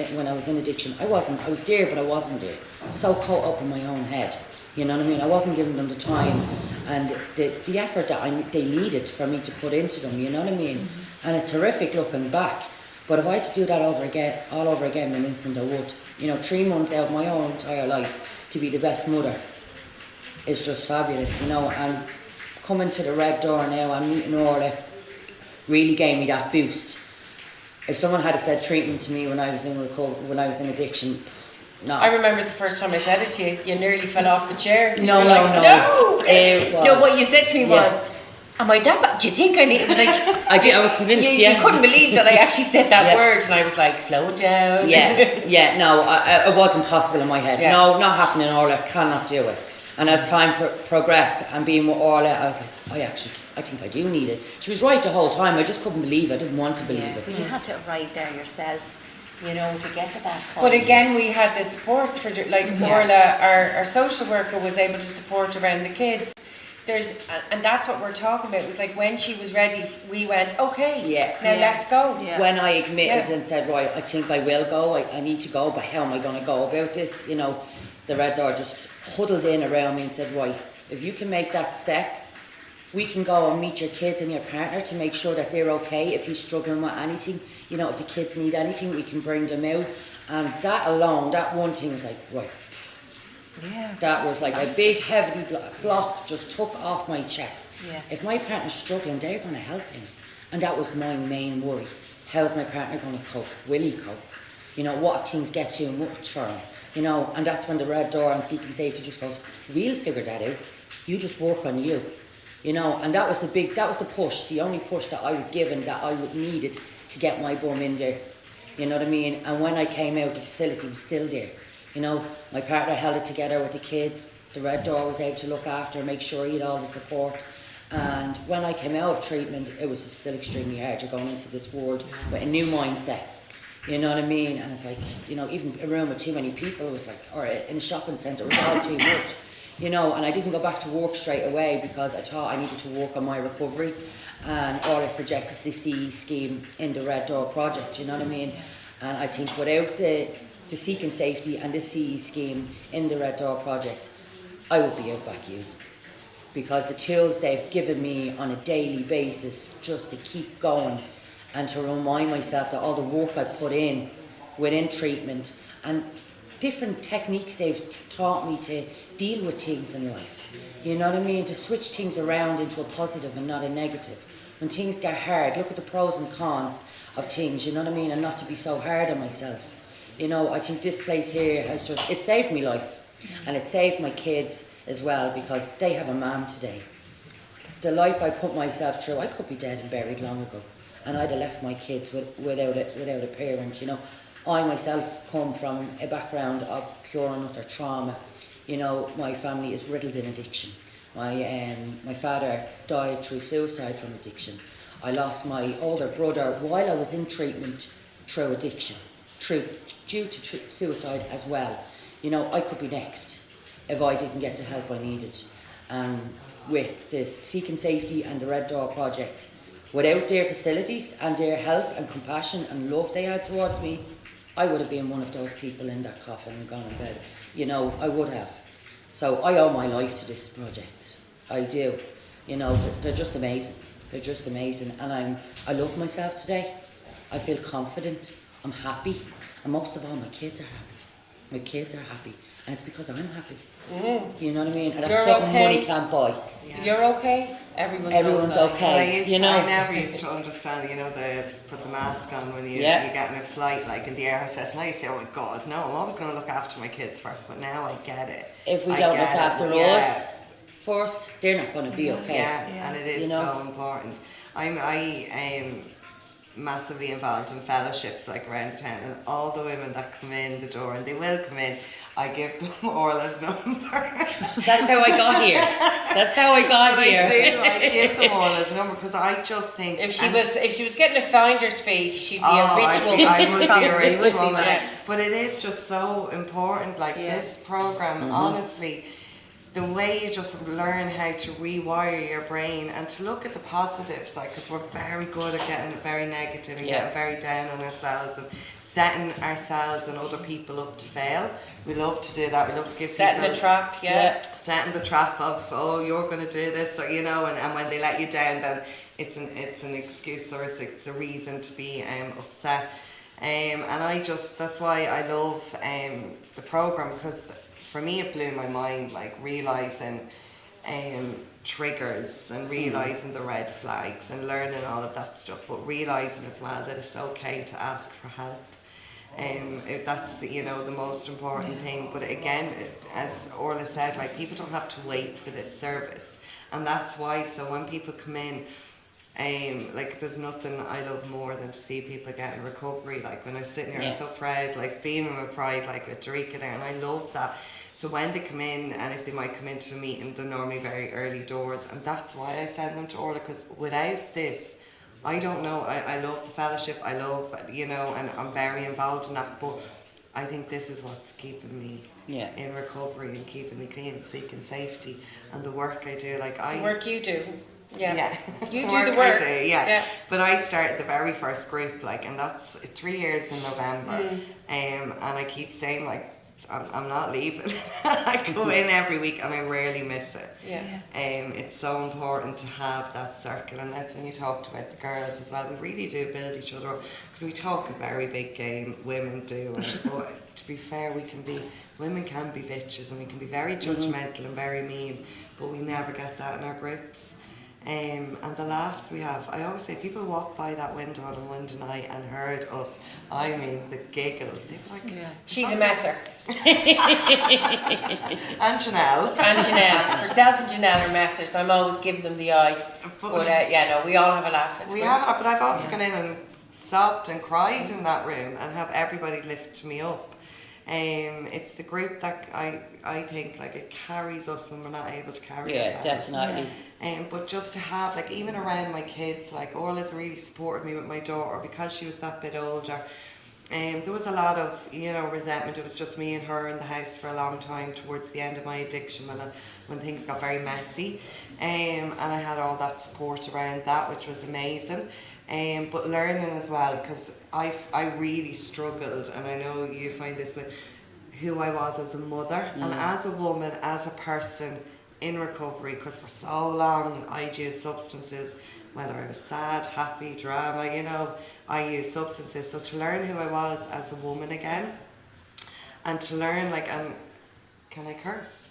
in addiction. I was there, but I wasn't there. So caught up in my own head. You know what I mean? I wasn't giving them the time and the effort that they needed for me to put into them, you know what I mean? And it's horrific looking back. But if I had to do that all over again in an instant, I would. You know, 3 months out of my own entire life to be the best mother is just fabulous, you know. And coming to the Red Door now and meeting Orla really gave me that boost. If someone had said treatment to me when I was in addiction, no. I remember the first time I said it to you, you nearly fell off the chair. No. It was, no, what you said to me was, am I that bad? Do you think I need... It was like, I was convinced, you couldn't believe that I actually said that word, and I was like, slow it down. It wasn't possible in my head. Yeah. No, not happening, Orla, cannot do it. And as time progressed and being with Orla, I was like, I think I do need it. She was right the whole time. I just couldn't believe it. I didn't want to believe it. But you had to arrive there yourself, you know, to get to that point. But again, we had the supports for, like Orla, our social worker was able to support around the kids. And that's what we're talking about. It was like when she was ready, we went, okay, let's go. Yeah. When I admitted and said, right, I think I will go, I need to go, but how am I going to go about this? You know, the Red Door just huddled in around me and said, right, if you can make that step, we can go and meet your kids and your partner to make sure that they're okay. If he's struggling with anything, you know, if the kids need anything, we can bring them out. And that alone, that one thing was like, right. Yeah, that was like a big heavy block just took off my chest. Yeah. If my partner's struggling, they're going to help him. And that was my main worry. How's my partner going to cope? Will he cope? You know, what if things get too much for him? You know, and that's when the Red Door and Seeking Safety just goes, we'll figure that out. You just work on you. You know, and that was the push, the only push that I was given that I would needed to get my bum in there. You know what I mean? And when I came out, the facility was still there. You know, my partner held it together with the kids. The Red Door was able to look after, make sure he had all the support. And when I came out of treatment, it was still extremely hard. You're going into this world with a new mindset. You know what I mean? And it's like, you know, even a room with too many people, it was like, or in a shopping centre, it was all too much. You know, and I didn't go back to work straight away because I thought I needed to work on my recovery. And Orla suggested the CE scheme in the Red Door project, you know what I mean? And I think without the Seeking Safety and the CE scheme in the Red Door project, I would be out back using. Because the tools they've given me on a daily basis just to keep going and to remind myself that all the work I put in within treatment, and different techniques they've taught me to deal with things in life. You know what I mean? To switch things around into a positive and not a negative. When things get hard, look at the pros and cons of things, you know what I mean? And not to be so hard on myself. You know, I think this place here has just, it saved me life. And it saved my kids as well, because they have a mum today. The life I put myself through, I could be dead and buried long ago. And I'd have left my kids without a parent, you know. I myself come from a background of pure and utter trauma. You know, my family is riddled in addiction. My father died through suicide from addiction. I lost my older brother while I was in treatment through addiction, due to suicide as well. You know, I could be next if I didn't get the help I needed. And with this Seeking Safety and the Red Door project, without their facilities and their help and compassion and love they had towards me, I would have been one of those people in that coffin and gone in bed. You know, I would have. So I owe my life to this project. I do. You know, they're just amazing. They're just amazing. And I love myself today. I feel confident. I'm happy. And most of all, my kids are happy. My kids are happy. And it's because I'm happy. You know what I mean? And that's something money can't buy. Yeah. You're okay? Everyone's okay. I never used to understand, you know, put the mask on when you get in a flight, like in the air hostess, and I used to say, oh my God, no, I'm always going to look after my kids first, but now I get it. If we don't look after us first, they're not going to be okay. Yeah, and it is so important. I'm massively involved in fellowships like around the town, and all the women that come in the door, and they will come in, I give them Orla's number. That's how I got here. That's how I got here. I give them Orla's number because I just think if she was getting a finder's fee, she'd be a rich woman. I would be a rich woman. Yes. But it is just so important. Like this program, honestly, the way you just learn how to rewire your brain and to look at the positives, like, because we're very good at getting very negative and getting very down on ourselves and setting ourselves and other people up to fail. We love to do that. We love to give setting the trap, setting the trap of, oh, you're going to do this, or you know, and when they let you down, then it's an excuse or it's a reason to be upset. And that's why I love the program, because for me it blew my mind, like realising triggers and realising the red flags and learning all of that stuff, but realising as well that it's okay to ask for help. That's the most important thing. But again, as Orla said, like, people don't have to wait for this service, and that's why. So when people come in, like, there's nothing I love more than to see people get in recovery. Like, when I was sitting here, I'm so proud, like beaming with pride, like with Dereka there, and I love that. So when they come in, and if they might come into a meeting, they're normally very early doors, and that's why I send them to Orla, because without this, I don't know, I love the fellowship, I love, and I'm very involved in that, but I think this is what's keeping me in recovery and keeping me clean, Seeking Safety, and the work I do. The work you do. Yeah. You do the work. I do, But I started the very first group, and that's 3 years in November, and I keep saying, I'm not leaving. I go in every week and I rarely miss it. It's so important to have that circle, and that's when you talked about the girls as well. We really do build each other up, because we talk a very big game, women do, but to be fair, women can be bitches, and we can be very judgmental and very mean, but we never get that in our groups. And the laughs we have, I always say, people walk by that window on a Monday night and heard us, I mean the giggles, they'd be like, she's a messer. And Janelle. Herself and Janelle are messers, so I'm always giving them the eye. But we all have a laugh. We have, but I've also gone in and sobbed and cried in that room and have everybody lift me up. It's the group that I think, like, it carries us when we're not able to carry ourselves. Definitely. But just to have, like, even around my kids, like, Orla's really supported me with my daughter because she was that bit older. There was a lot of, resentment. It was just me and her in the house for a long time towards the end of my addiction when things got very messy. And I had all that support around that, which was amazing. But learning as well, because I really struggled, and I know you find this with who I was as a mother and as a woman, as a person in recovery, because for so long I'd used substances, whether I was sad, happy, drama, I used substances. So to learn who I was as a woman again, and to learn, like, can I curse?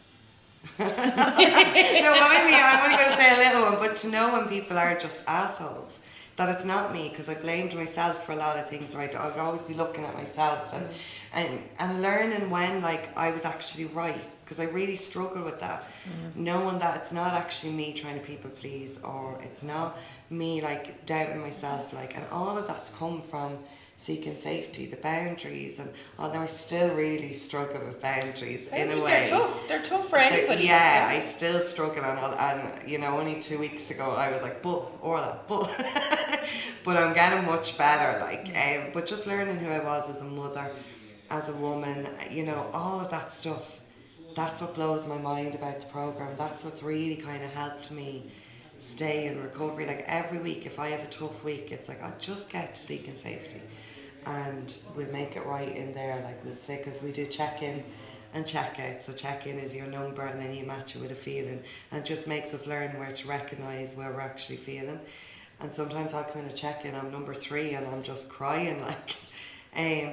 No, what I mean, I'm only going to say a little one, but to know when people are just assholes, that it's not me, because I blamed myself for a lot of things, right? I would always be looking at myself and learning when, like, I was actually right, because I really struggle with that, knowing that it's not actually me trying to people please, or it's not me, like, doubting myself, like, and all of that's come from seeking safety, the boundaries, and although I still really struggle with boundaries in a way. They're tough for anybody. Yeah, I still struggle, and you know, only 2 weeks ago I was like, Orla, but I'm getting much better, like, but just learning who I was as a mother, as a woman, you know, all of that stuff, that's what blows my mind about the programme. That's what's really kind of helped me stay in recovery. Like, every week, if I have a tough week, it's like, I'll just get to seeking safety, and we'll make it right in there. Like, we'll say, because we do check-in and check-out. So check-in is your number, and then you match it with a feeling, and it just makes us learn where to recognise where we're actually feeling. And sometimes I'll come in a check-in, I'm number 3, and I'm just crying, like,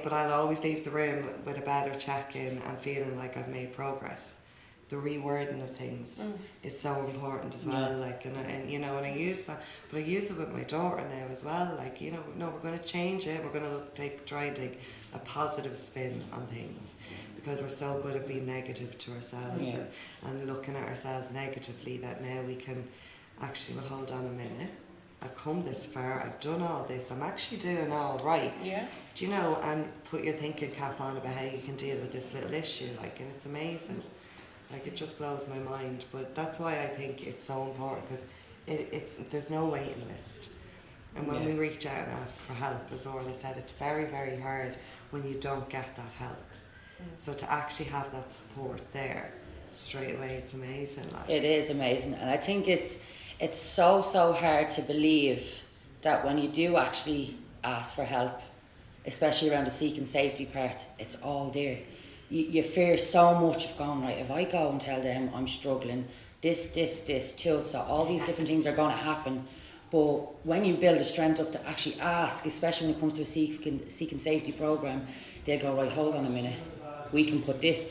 but I'll always leave the room with a better check-in and feeling like I've made progress. The rewording of things is so important as well, like, and you know, and I use that, but I use it with my daughter now as well, like, you know, no, we're going to change it, we're going to try and take a positive spin on things, because we're so good at being negative to ourselves, and looking at ourselves negatively, that now we can actually, well, hold on a minute, I've come this far, I've done all this, I'm actually doing all right. Yeah. Do you know, and put your thinking cap on about how you can deal with this little issue, like, and it's amazing. Like, it just blows my mind, but that's why I think it's so important, because there's no waiting list. And when we reach out and ask for help, as Orla said, it's very, very hard when you don't get that help. So to actually have that support there straight away, it's amazing. Like. It is amazing, and I think it's so hard to believe that when you do actually ask for help, especially around the seeking safety part, it's all there. You fear so much of going, right, if I go and tell them I'm struggling, this, tilsa, all these different things are going to happen. But when you build the strength up to actually ask, especially when it comes to a seeking safety programme, they'll go, right, hold on a minute, we can put this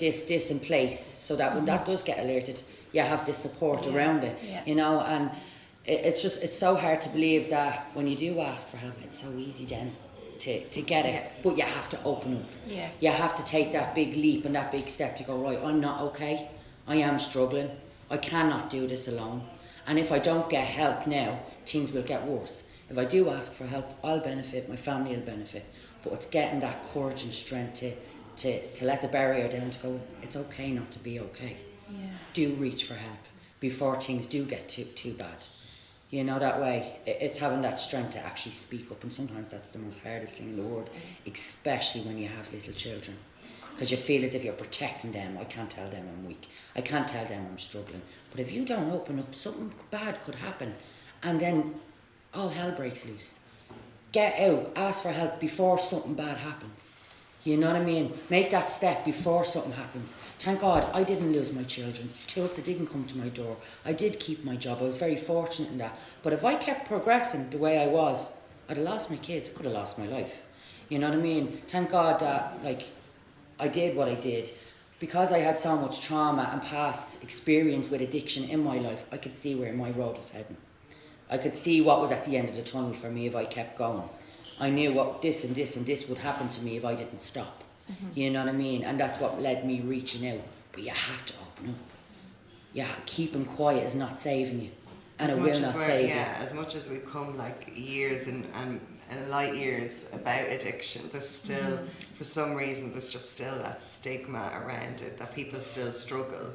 in place, so that when that does get alerted, you have this support around it, you know, and it's so hard to believe that when you do ask for help, it's so easy then to get it, but you have to open up. You have to take that big leap and that big step to go, right, I'm not okay, I am struggling, I cannot do this alone, and if I don't get help now, things will get worse. If I do ask for help, I'll benefit, my family will benefit, but it's getting that courage and strength to let the barrier down, to go, it's okay not to be okay. Do reach for help before things do get too bad. You know, that way, it's having that strength to actually speak up, and sometimes that's the most hardest thing in the world, especially when you have little children, because you feel as if you're protecting them. I can't tell them I'm weak, I can't tell them I'm struggling, but if you don't open up, something bad could happen, and then all hell breaks loose. Get out, ask for help before something bad happens. You know what I mean? Make that step before something happens. Thank God I didn't lose my children. Tilsa didn't come to my door. I did keep my job. I was very fortunate in that. But if I kept progressing the way I was, I'd have lost my kids. I could have lost my life. You know what I mean? Thank God that, like, I did what I did. Because I had so much trauma and past experience with addiction in my life, I could see where my road was heading. I could see what was at the end of the tunnel for me if I kept going. I knew what this and this and this would happen to me if I didn't stop. You know what I mean? And that's what led me reaching out. But you have to open up. Yeah, keeping quiet is not saving you. And it will not save you. Yeah, as much as we've come like years and light years about addiction, there's still, for some reason, there's just still that stigma around it, that people still struggle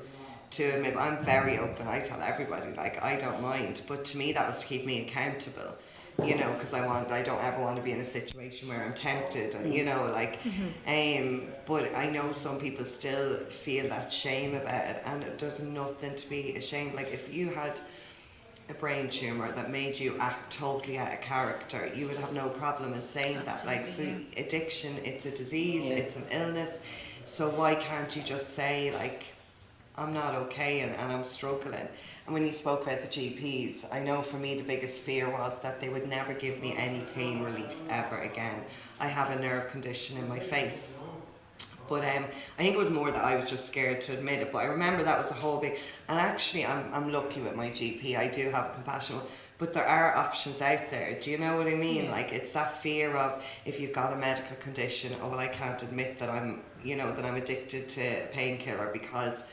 to admit. I'm very open, I tell everybody, like, I don't mind. But to me, that was to keep me accountable. You know, because I don't ever want to be in a situation where I'm tempted, and you know, like, but I know some people still feel that shame about it, and there's nothing to be ashamed. Like, if you had a brain tumour that made you act totally out of character, you would have no problem in saying that. Like, so addiction, it's a disease, it's an illness, so why can't you just say, like, I'm not okay and I'm struggling? And when you spoke about the GPs, I know for me the biggest fear was that they would never give me any pain relief ever again. I have a nerve condition in my face, But I think it was more that I was just scared to admit it. But I remember that was a whole big, and actually I'm lucky with my GP. I do have compassion, but there are options out there. Do you know what I mean? Like, it's that fear of, if you've got a medical condition, oh well, I can't admit that I'm addicted to a painkiller, because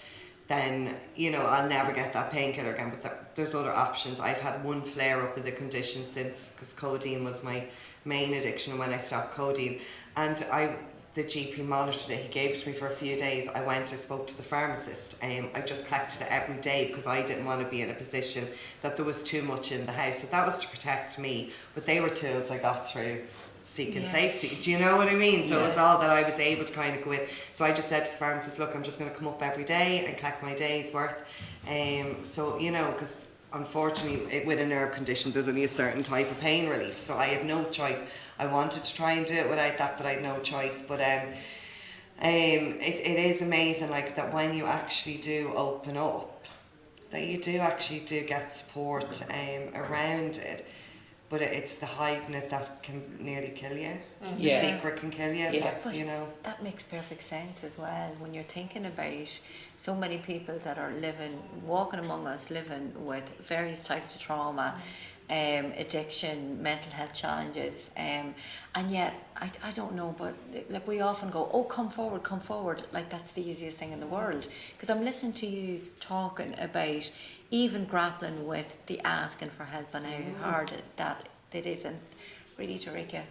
then, I'll never get that painkiller again. But there's other options. I've had one flare up of the condition since, because codeine was my main addiction when I stopped codeine. And the GP monitored it. He gave it to me for a few days. I went and spoke to the pharmacist. I just collected it every day because I didn't want to be in a position that there was too much in the house. But that was to protect me. But they were tools I got through seeking safety. Do you know what I mean? So it was all that I was able to kind of go in. So I just said to the pharmacist, look, I'm just going to come up every day and collect my day's worth. So, because unfortunately with a nerve condition there's only a certain type of pain relief. So I have no choice. I wanted to try and do it without that, but I had no choice. But it is amazing, like, that when you actually do open up, that you do get support around it. But it's the hiding it that can nearly kill you. The secret can kill you. Yeah. That's, That makes perfect sense as well, when you're thinking about so many people that are walking among us, living with various types of trauma, addiction, mental health challenges, and yet I don't know, but like, we often go, oh, come forward, like that's the easiest thing in the world. Because I'm listening to you talking about even grappling with the asking for help and how hard that is. And really, Dereka,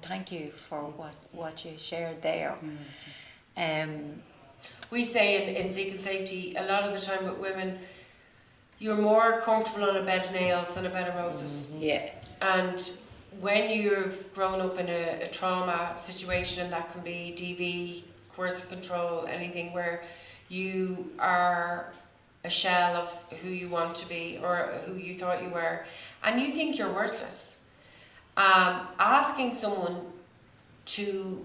thank you for what you shared there. We say in Seeking Safety, a lot of the time with women, you're more comfortable on a bed of nails than a bed of roses. Yeah. And when you've grown up in a trauma situation, and that can be DV, coercive control, anything where you are a shell of who you want to be or who you thought you were, and you think you're worthless, asking someone to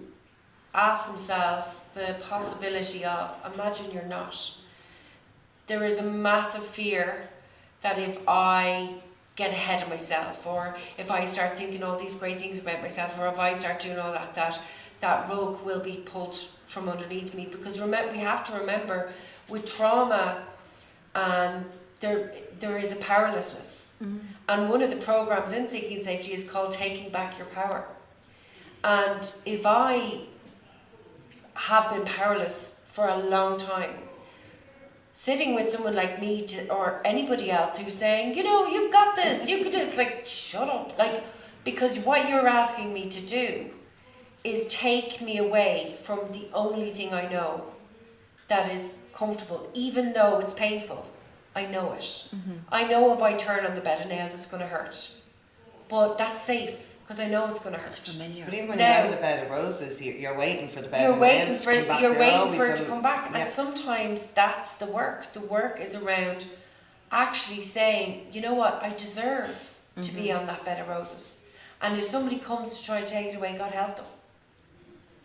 ask themselves the possibility of, imagine you're not. There is a massive fear that if I get ahead of myself, or if I start thinking all these great things about myself, or if I start doing all that rug will be pulled from underneath me. Because we have to remember, with trauma, there is a powerlessness. And one of the programs in Seeking Safety is called Taking Back Your Power. And if I have been powerless for a long time, sitting with someone like me or anybody else who's saying, you've got this, you could do it, it's like, shut up. Like, because what you're asking me to do is take me away from the only thing I know that is comfortable, even though it's painful. I know it. I know if I turn on the bed of nails, it's going to hurt. But that's safe, because I know it's going to hurt. It's familiar. But even when you're on the bed of roses, you're waiting for the bed of nails to come back. You're waiting for it to come back. And sometimes that's the work. The work is around actually saying, you know what, I deserve to be on that bed of roses. And if somebody comes to try and take it away, God help them.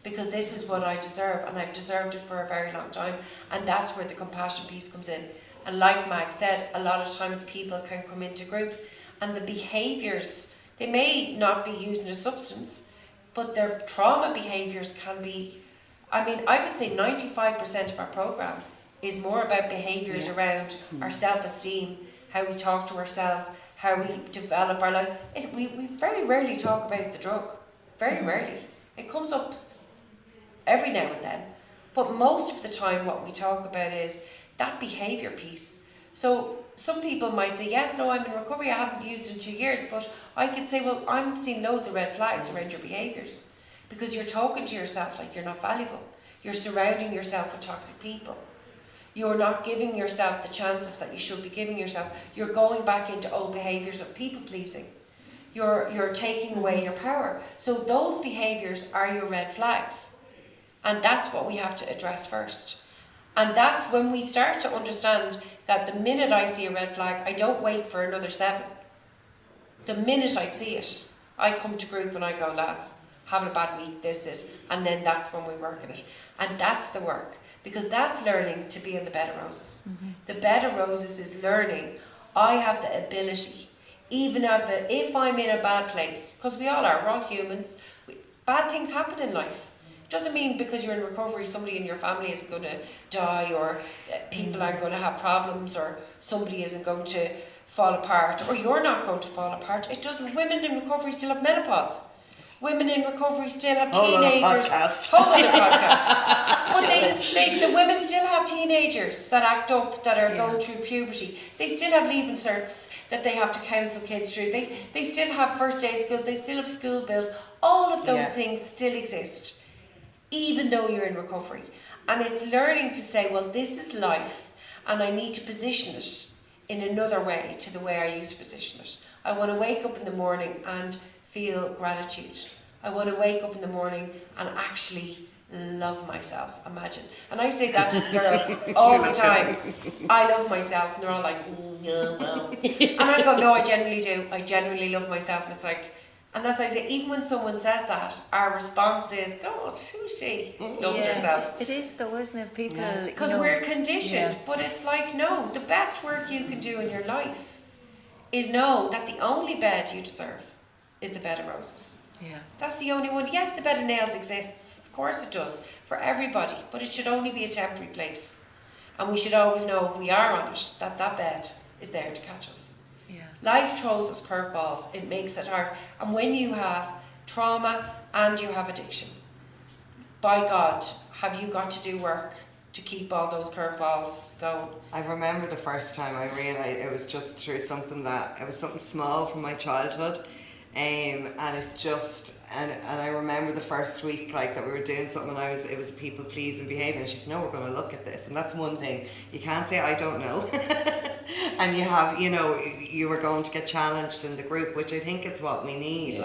Because this is what I deserve, and I've deserved it for a very long time. And that's where the compassion piece comes in. And like Mag said, a lot of times people can come into group and the behaviours, they may not be using a substance, but their trauma behaviours can be, I would say 95% of our programme is more about behaviours around our self-esteem, how we talk to ourselves, how we develop our lives. We very rarely talk about the drug, very rarely. It comes up every now and then, but most of the time what we talk about is that behaviour piece. So some people might say, yes, no, I'm in recovery, I haven't used in 2 years, but I could say, well, I'm seeing loads of red flags around your behaviours, because you're talking to yourself like you're not valuable. You're surrounding yourself with toxic people. You're not giving yourself the chances that you should be giving yourself. You're going back into old behaviours of people pleasing. You're taking away your power. So those behaviours are your red flags. And that's what we have to address first. And that's when we start to understand that the minute I see a red flag, I don't wait for another 7. The minute I see it, I come to group and I go, lads, having a bad week, this, and then that's when we work on it. And that's the work, because that's learning to be in the bed of roses. The bed of roses is learning, I have the ability, even if I'm in a bad place, because we all are, we're all humans, bad things happen in life. It Doesn't mean because you're in recovery somebody in your family isn't going to die, or people aren't going to have problems, or somebody isn't going to fall apart, or you're not going to fall apart. It doesn't. Women in recovery still have menopause. Women in recovery still have teenagers. Whole other podcast. But the women still have teenagers that act up, that are going through puberty. They still have leaving certs that they have to counsel kids through. They still have first aid skills. They still have school bills. All of those things still exist, even though you're in recovery. And it's learning to say, well, this is life, and I need to position it in another way to the way I used to position it. I want to wake up in the morning and feel gratitude. I want to wake up in the morning and actually love myself. Imagine. And I say that to girls all the time. I love myself, and they're all like, yeah, well. And I go, no, I genuinely do. I genuinely love myself. And it's like, and that's why I say, even when someone says that, our response is, God, who's she? Loves herself. It is though, isn't it? People, Because we're conditioned. But it's like, no, the best work you can do in your life is know that the only bed you deserve is the bed of roses. Yeah. That's the only one. Yes, the bed of nails exists. Of course it does. For everybody. But it should only be a temporary place. And we should always know, if we are on it, that that bed is there to catch us. Yeah. Life throws us curveballs. It makes it hard. And when you have trauma and you have addiction, by God, have you got to do work to keep all those curveballs going? I remember the first time I realised it was just through something small from my childhood, and it just, and I remember the first week like that we were doing something, and it was people pleasing behaviour, and she said, no, we're going to look at this. And that's one thing, you can't say I don't know. And you were going to get challenged in the group, which I think is what we need.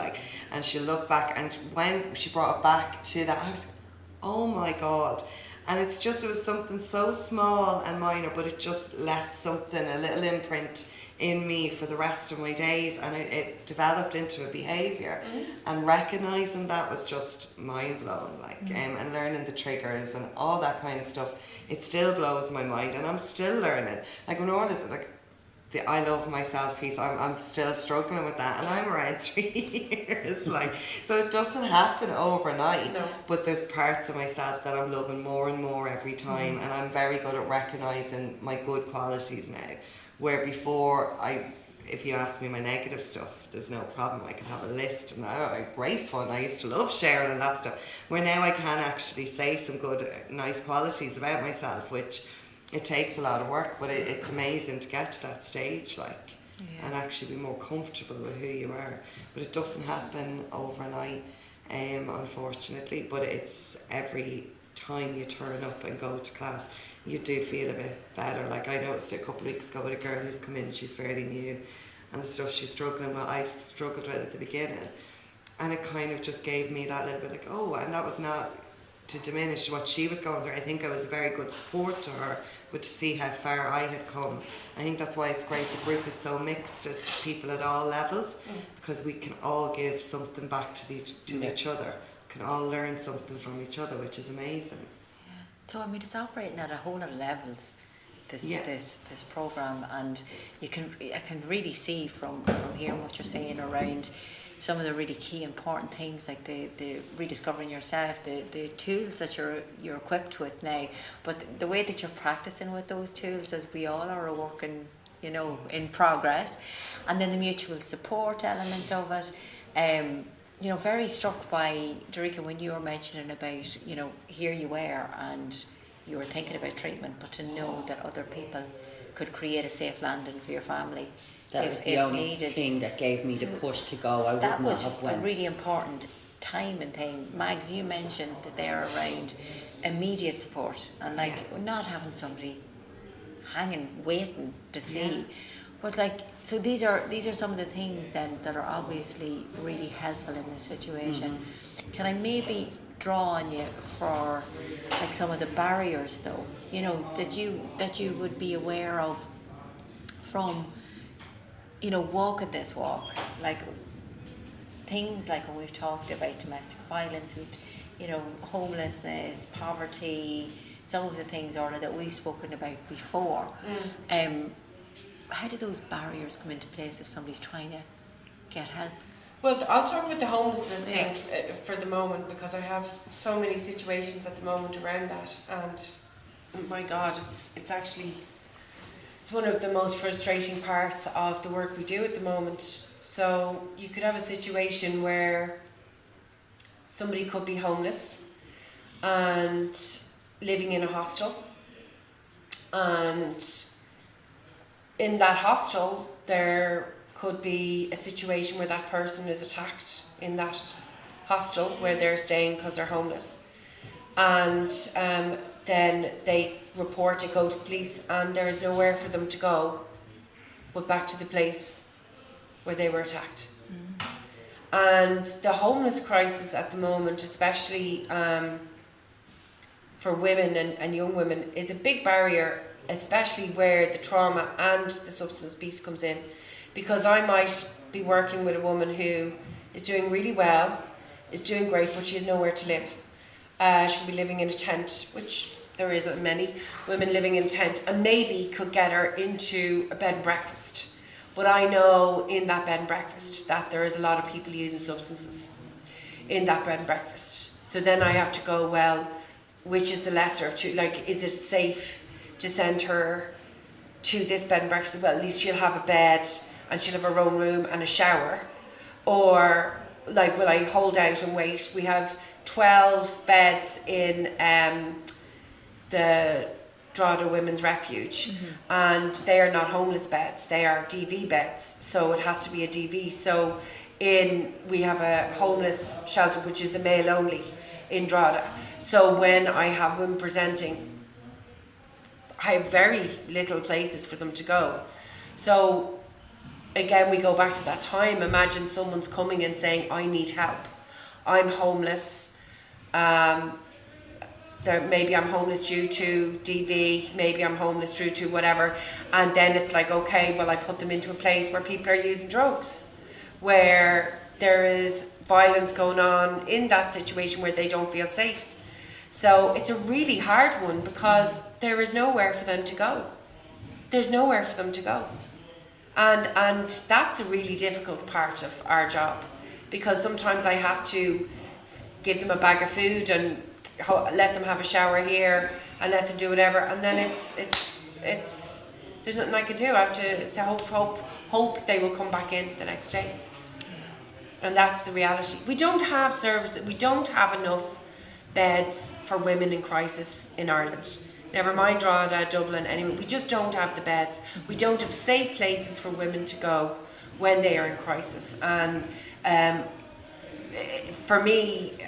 And she looked back, and when she brought it back to that, I was like, oh my God. And it was something so small and minor, but it just left something, a little imprint in me for the rest of my days, and it developed into a behaviour. And recognising that was just mind-blowing, and learning the triggers and all that kind of stuff. It still blows my mind, and I'm still learning. Like when Orla's the I love myself piece, I'm still struggling with that, and I'm around 3 years, so it doesn't happen overnight. No. But there's parts of myself that I'm loving more and more every time, and I'm very good at recognising my good qualities now. Where before, if you ask me my negative stuff, there's no problem. I can have a list, and great fun. I used to love sharing and that stuff. Where now I can actually say some good, nice qualities about myself, which it takes a lot of work, but it's amazing to get to that stage, and actually be more comfortable with who you are. But it doesn't happen overnight, unfortunately. But it's every time you turn up and go to class, you do feel a bit better. Like I noticed it a couple of weeks ago with a girl who's come in, she's fairly new, and the stuff she's struggling with, I struggled with at the beginning, and it kind of just gave me that little bit and that was not to diminish what she was going through. I think I was a very good support to her, but to see how far I had come, I think that's why it's great the group is so mixed. It's people at all levels, because we can all give something back to each other, can all learn something from each other, which is amazing. So I mean, it's operating at a whole lot of levels, this program, and I can really see from hearing what you're saying around some of the really key important things, like the rediscovering yourself, the tools that you're equipped with now, but the way that you're practicing with those tools, as we all are a work in progress, and then the mutual support element of it. Very struck by, Dereka, when you were mentioning about, here you were and you were thinking about treatment, but to know that other people could create a safe landing for your family. That was the only thing that gave me the push to go. I would not have went. That was a really important timing thing. Mags, you mentioned that they're around immediate support and not having somebody hanging, waiting to see. But so these are some of the things then that are obviously really helpful in this situation. Can I maybe draw on you for some of the barriers though, that you would be aware of from walking this walk, things like when we've talked about domestic violence, homelessness, poverty, some of the things, Orla, that we've spoken about before. How do those barriers come into place if somebody's trying to get help? Well, I'll talk about the homelessness thing for the moment, because I have so many situations at the moment around that, and oh my God, it's actually, it's one of the most frustrating parts of the work we do at the moment. So you could have a situation where somebody could be homeless and living in a hostel, and in that hostel there could be a situation where that person is attacked in that hostel where they're staying because they're homeless, and then they report it, go to the police, and there is nowhere for them to go but back to the place where they were attacked. And the homeless crisis at the moment, especially for women and young women, is a big barrier, especially where the trauma and the substance piece comes in. Because I might be working with a woman who is doing really well, is doing great, but she has nowhere to live. She could be living in a tent, which there isn't many women living in a tent, and maybe could get her into a bed and breakfast. But I know in that bed and breakfast that there is a lot of people using substances in that bed and breakfast. So then I have to go, well, which is the lesser of two? Like, is it safe to send her to this bed and breakfast? Well, at least she'll have a bed and she'll have her own room and a shower. Or, like, will I hold out and wait? We have 12 beds in the Drogheda Women's Refuge, and they are not homeless beds, they are DV beds, so it has to be a DV. So we have a homeless shelter which is the male only in Drogheda. So when I have women presenting, I have very little places for them to go. So again, we go back to that time. Imagine someone's coming and saying, I need help, I'm homeless, maybe I'm homeless due to DV, maybe I'm homeless due to whatever, and then it's like, okay, well, I put them into a place where people are using drugs, where there is violence going on in that situation where they don't feel safe. So it's a really hard one, because there is nowhere for them to go. There's nowhere for them to go. And that's a really difficult part of our job, because sometimes I have to give them a bag of food and let them have a shower here and let them do whatever, and then it's there's nothing I can do. I have to hope they will come back in the next day. And that's the reality. We don't have services, we don't have enough beds for women in crisis in Ireland. Never mind Drogheda, Dublin, anyway, we just don't have the beds. We don't have safe places for women to go when they are in crisis. And for me,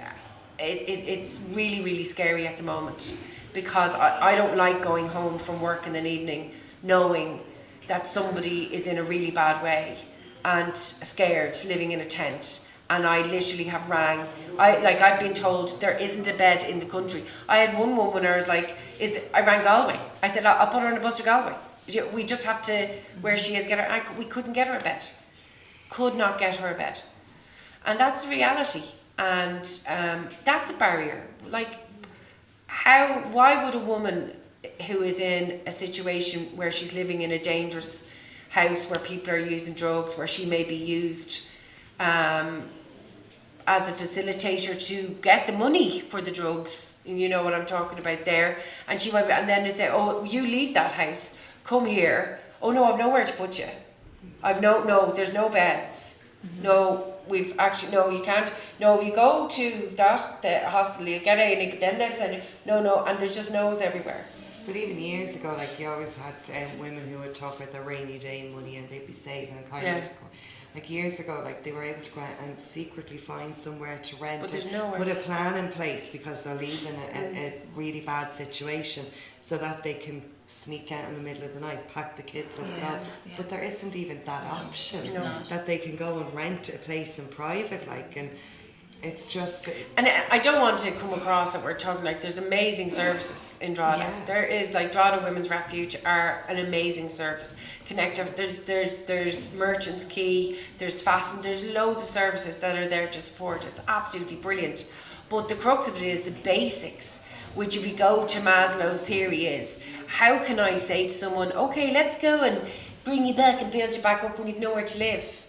it's really, really scary at the moment, because I don't like going home from work in an evening knowing that somebody is in a really bad way and scared, living in a tent. And I literally have rang. I've been told there isn't a bed in the country. I had one woman, I was like, I rang Galway. I said, I'll put her on a bus to Galway. We just have to, where she is, get her. We couldn't get her a bed. Could not get her a bed. And that's the reality. And that's a barrier. Like, why would a woman who is in a situation where she's living in a dangerous house, where people are using drugs, where she may be used as a facilitator to get the money for the drugs, you know what I'm talking about there, and she might be, and then they say, oh, you leave that house, come here, oh no, I've nowhere to put you, no, there's no beds, no, we've actually, no, you can't, no, if you go to the hospital, you get in, then they'll say, no, and there's just no's everywhere. But even years ago, like, you always had women who would talk about their rainy day money, and they'd be saving and kind of, like, years ago, like, they were able to go out and secretly find somewhere to rent, but there's and nowhere. put a plan in place, because they're leaving a really bad situation, so that they can sneak out in the middle of the night, pack the kids and go. But there isn't even that option, that they can go and rent a place in private, like, and it's just... And I don't want to come across that we're talking, like, there's amazing services in Drogheda. Yeah. There is, like, Drogheda Women's Refuge are an amazing service. There's Merchants Quay, there's Fasten, there's loads of services that are there to support. It's absolutely brilliant. But the crux of it is the basics, which, if we go to Maslow's theory, is how can I say to someone, okay, let's go and bring you back and build you back up when you've nowhere to live.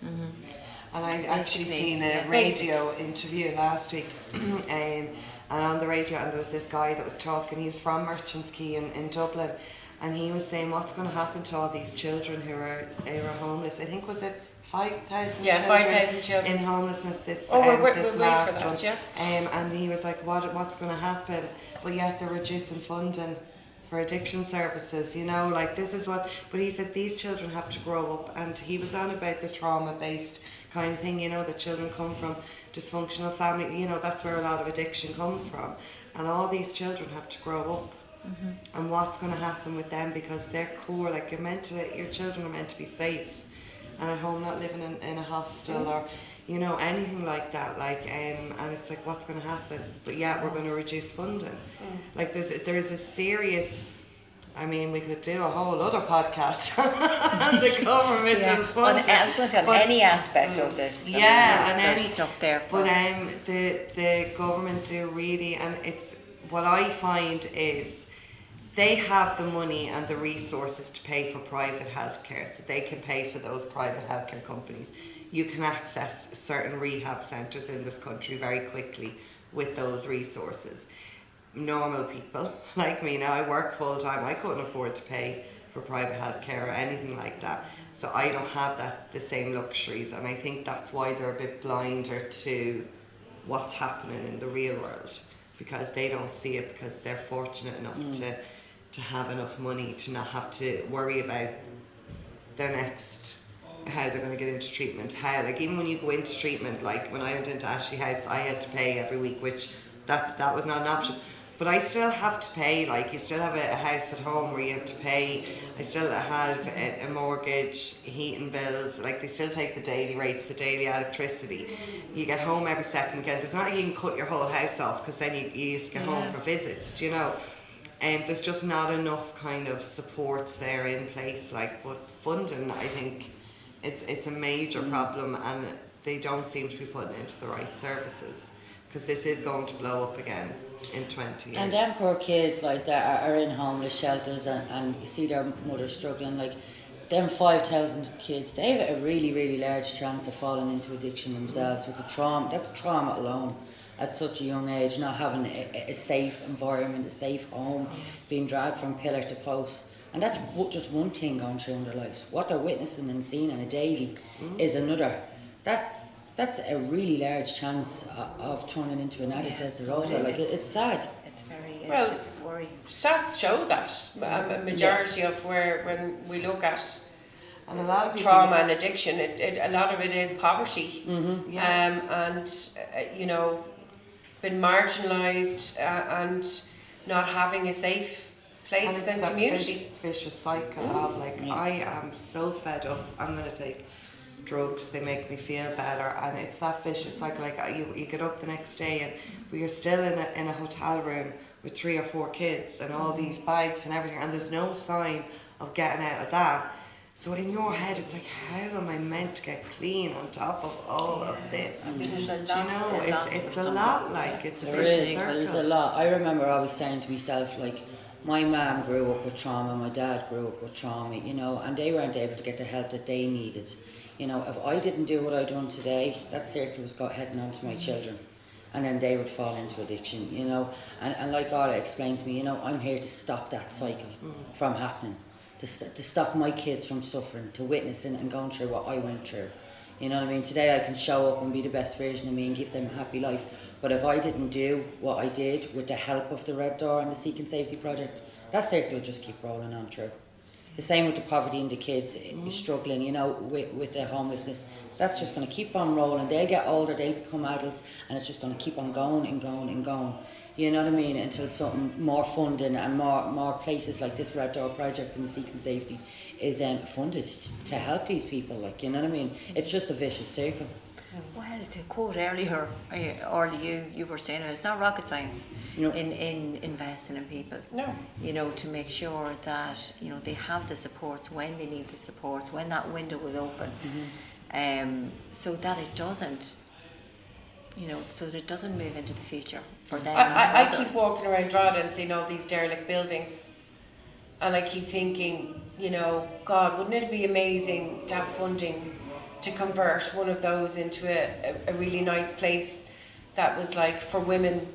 And I actually Basically, seen a radio interview last week, and on the radio, and there was this guy that was talking. He was from Merchants Quay in Dublin, and he was saying what's going to happen to all these children who are homeless. I think was it 5,000 Yeah, children 5,000 children in homelessness this we're this wait last for that, one. yeah. And he was like, what's going to happen? But yet they're reducing funding for addiction services, you know, like this is what. But he said these children have to grow up, and he was on about the trauma-based kind of thing, you know, that children come from dysfunctional family, you know, that's where a lot of addiction comes from, and all these children have to grow up. And what's going to happen with them, because they're core, like your children are meant to be safe and at home, not living in a hostel or, you know, anything like that, like and it's like, what's going to happen? But yeah, we're going to reduce funding. Like there is a serious, I mean, we could do a whole other podcast on the government and funding. I was going to say, on any aspect of this. Yeah, and there's stuff there. But the government do really, and it's what I find is they have the money and the resources to pay for private healthcare, so they can pay for those private healthcare companies. You can access certain rehab centres in this country very quickly with those resources. Normal people like me now, I work full time, I couldn't afford to pay for private healthcare or anything like that, so I don't have the same luxuries, and I think that's why they're a bit blinder to what's happening in the real world, because they don't see it, because they're fortunate enough to have enough money to not have to worry about their next, how they're going to get into treatment, how, like, even when you go into treatment, like when I went into Ashley House, I had to pay every week, which that was not an option. But I still have to pay, like, you still have a house at home where you have to pay. I still have a mortgage, heating bills, like they still take the daily rates, the daily electricity. You get home every second weekend. It's not like you can cut your whole house off, because then you used to get home for visits, do you know? And there's just not enough kind of supports there in place, like, but funding, I think it's a major problem, and they don't seem to be putting it into the right services, because this is going to blow up again in 20 years. And them poor kids like that are in homeless shelters, and you see their mother struggling, like them 5,000 kids, they have a really, really large chance of falling into addiction themselves with the trauma. That's trauma alone at such a young age, not having a safe environment, a safe home, being dragged from pillar to post. And that's just one thing going through in their lives. What they're witnessing and seeing on a daily is another. That's a really large chance of turning into an addict as they're older. Like, it's sad. It's very Well, it's a worry. Stats show that a majority of when we look at and a lot of people, trauma and addiction, a lot of it is poverty, and you know, been marginalised and not having a safe place and community. Vicious cycle of, like, I am so fed up, I'm going to take drugs, they make me feel better, and it's that vicious cycle. Like, you get up the next day but you're still in a hotel room with 3 or 4 kids and all these bags and everything, and there's no sign of getting out of that. So in your head, it's like, how am I meant to get clean on top of all of this? There's a Do lot, you know, it's a lot, like, it's a There vicious is, circle. there's a lot. I remember always saying to myself, like, my mum grew up with trauma, my dad grew up with trauma, you know, and they weren't able to get the help that they needed. You know, if I didn't do what I done today, that circle was heading on to my children, and then they would fall into addiction, you know. And like Orla explained to me, you know, I'm here to stop that cycle from happening, to stop my kids from suffering, to witnessing and going through what I went through. You know what I mean? Today I can show up and be the best version of me and give them a happy life. But if I didn't do what I did with the help of the Red Door and the Seeking Safety Project, that circle will just keep rolling on through. The same with the poverty and the kids struggling, you know, with their homelessness. That's just going to keep on rolling. They'll get older, they'll become adults, and it's just going to keep on going and going and going. You know what I mean? Until something more funding and more places like this Red Door Project and the Seeking Safety is funded to help these people. Like, you know what I mean? It's just a vicious circle. Well, to quote earlier, Orla, you were saying it's not rocket science in investing in people. No. You know, to make sure that, you know, they have the supports when they need the supports, when that window was open, so that it doesn't, you know, so that it doesn't move into the future for them. I keep walking around Drogheda and seeing all these derelict buildings, and I keep thinking, you know, God, wouldn't it be amazing to have funding to convert one of those into a really nice place that was like for women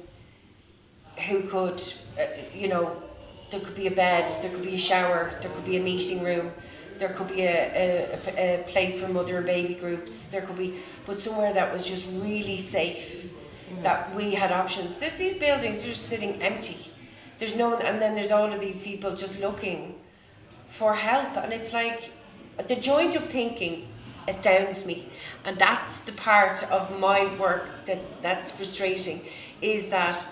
who could, there could be a bed, there could be a shower, there could be a meeting room, there could be a place for mother and baby groups, there could be, but somewhere that was just really safe, that we had options. There's these buildings just sitting empty. There's no one, and then there's all of these people just looking for help, and it's like the joined up thinking astounds me, and that's the part of my work that's frustrating, is that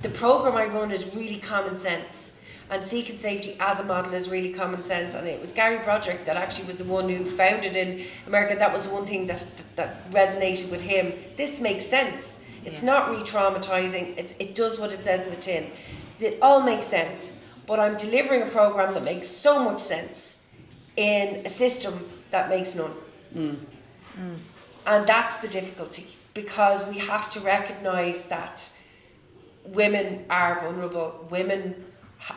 the program I run is really common sense, and Seek and Safety as a model is really common sense, and it was Gary Broderick that actually was the one who founded in America. That was the one thing that resonated with him. This makes sense. It's not re-traumatizing. It does what it says in the tin. It all makes sense, but I'm delivering a program that makes so much sense in a system that makes none. And that's the difficulty, because we have to recognise that women are vulnerable. Women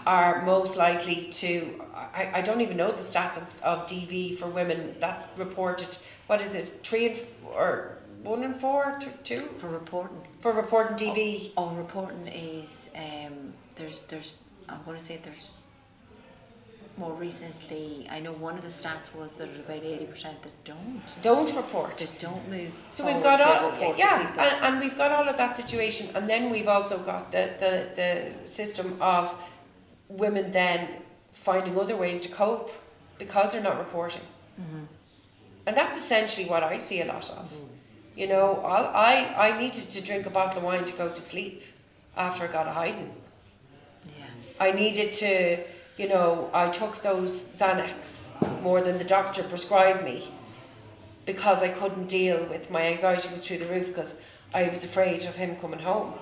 are most likely to, I don't even know the stats of DV for women that's reported. What is it, 3 and 4, 1 and 4, 2? For reporting. For reporting DV. Reporting is, there's I'm going to say there's more recently, I know one of the stats was that about 80% that don't report. That don't move. So we've got all, and and we've got all of that situation, and then we've also got the system of women then finding other ways to cope because they're not reporting. And that's essentially what I see a lot of. You know, I needed to drink a bottle of wine to go to sleep after I got a hiding. I needed to, I took those Xanax more than the doctor prescribed me because I couldn't deal with, my anxiety was through the roof because I was afraid of him coming home.